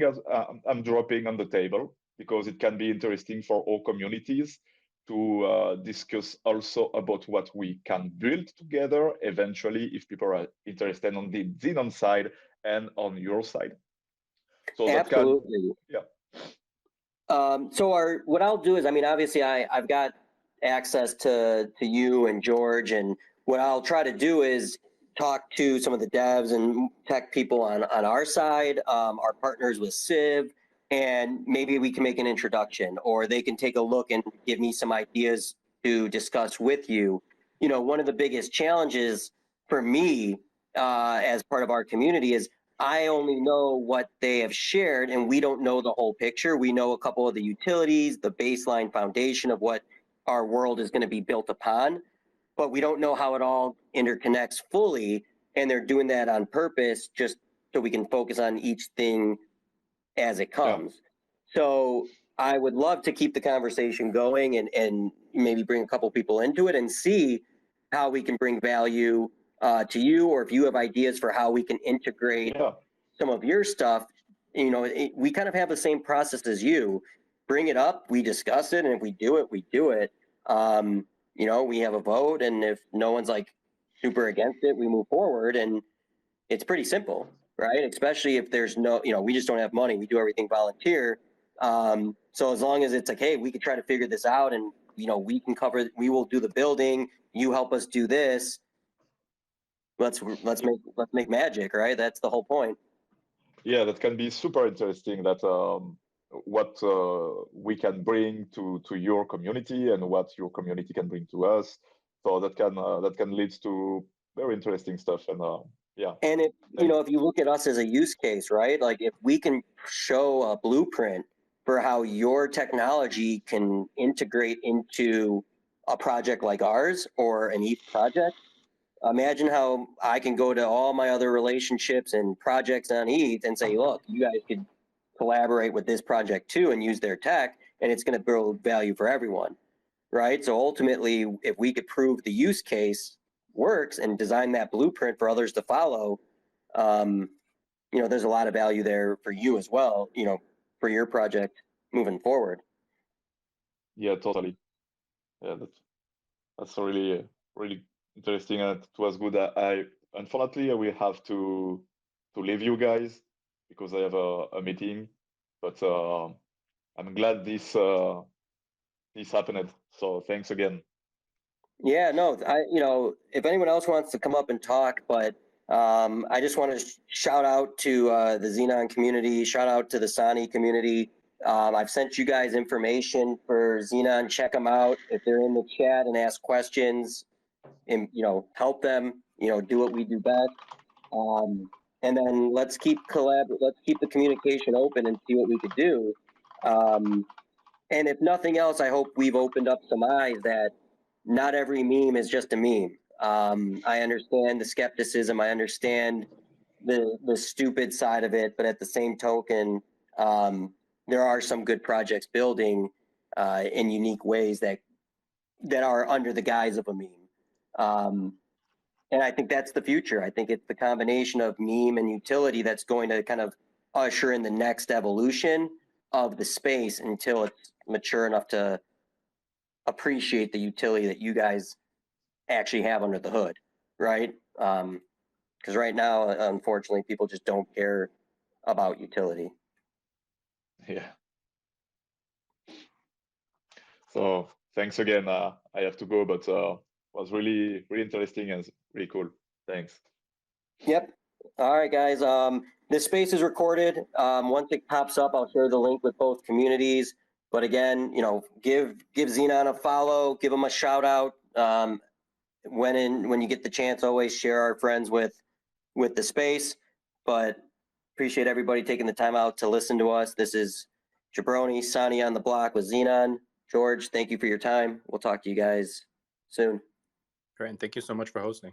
I'm dropping on the table, because it can be interesting for all communities to discuss also about what we can build together eventually, if people are interested on the Zenon side and on your side. So absolutely. So what I'll do is, obviously I've got access to you and George, and what I'll try to do is talk to some of the devs and tech people on our side, our partners with Civ, and maybe we can make an introduction, or they can take a look and give me some ideas to discuss with you. You know, one of the biggest challenges for me as part of our community is I only know what they have shared, and we don't know the whole picture. We know a couple of the utilities, the baseline foundation of what our world is going to be built upon, but we don't know how it all interconnects fully. And they're doing that on purpose just so we can focus on each thing as it comes. So I would love to keep the conversation going and maybe bring a couple people into it and see how we can bring value to you, or if you have ideas for how we can integrate some of your stuff. You know, we kind of have the same process as you. Bring it up, we discuss it, and if we do it, we do it. You know, we have a vote, and if no one's like super against it, we move forward, and it's pretty simple, right? Especially if there's no, you know, we just don't have money. We do everything volunteer. So as long as it's like, hey, we can try to figure this out, and you know, we can cover. We will do the building. You help us do this. Let's make magic, right? That's the whole point. Yeah, that can be super interesting. That what we can bring to your community and what your community can bring to us. So that can lead to very interesting stuff. And yeah. And if you know, if you look at us as a use case, right? Like if we can show a blueprint for how your technology can integrate into a project like ours or an ETH project, imagine how I can go to all my other relationships and projects on ETH and say, look, you guys could collaborate with this project too and use their tech, and it's going to build value for everyone, right? So ultimately, if we could prove the use case works and design that blueprint for others to follow, you know, there's a lot of value there for you as well, you know, for your project moving forward. Yeah, totally. Yeah, that's really interesting, and it was good. I unfortunately I will have to leave you guys because I have a meeting, but I'm glad this happened. So thanks again. Yeah, no, you know, if anyone else wants to come up and talk, but I just want to shout out to the Zenon community, shout out to the Sani community. I've sent you guys information for Zenon. Check them out if they're in the chat and ask questions, and you know, help them. You know, do what we do best. And then let's keep the communication open and see what we could do. And if nothing else, I hope we've opened up some eyes that not every meme is just a meme. I understand the skepticism. I understand the stupid side of it, but at the same token, there are some good projects building in unique ways that are under the guise of a meme. And I think that's the future. I think it's the combination of meme and utility that's going to kind of usher in the next evolution of the space until it's mature enough to appreciate the utility that you guys actually have under the hood, right? Because right now, unfortunately, people just don't care about utility. Yeah. So thanks again. I have to go, but it was really interesting and really cool. Thanks. Yep. All right, guys. This space is recorded. Once it pops up, I'll share the link with both communities. But again, you know, give Zenon a follow, give him a shout out. When you get the chance, always share our friends with the space. But appreciate everybody taking the time out to listen to us. This is Jabroni, Sani on the block with Zenon. George, thank you for your time. We'll talk to you guys soon. Great, and thank you so much for hosting.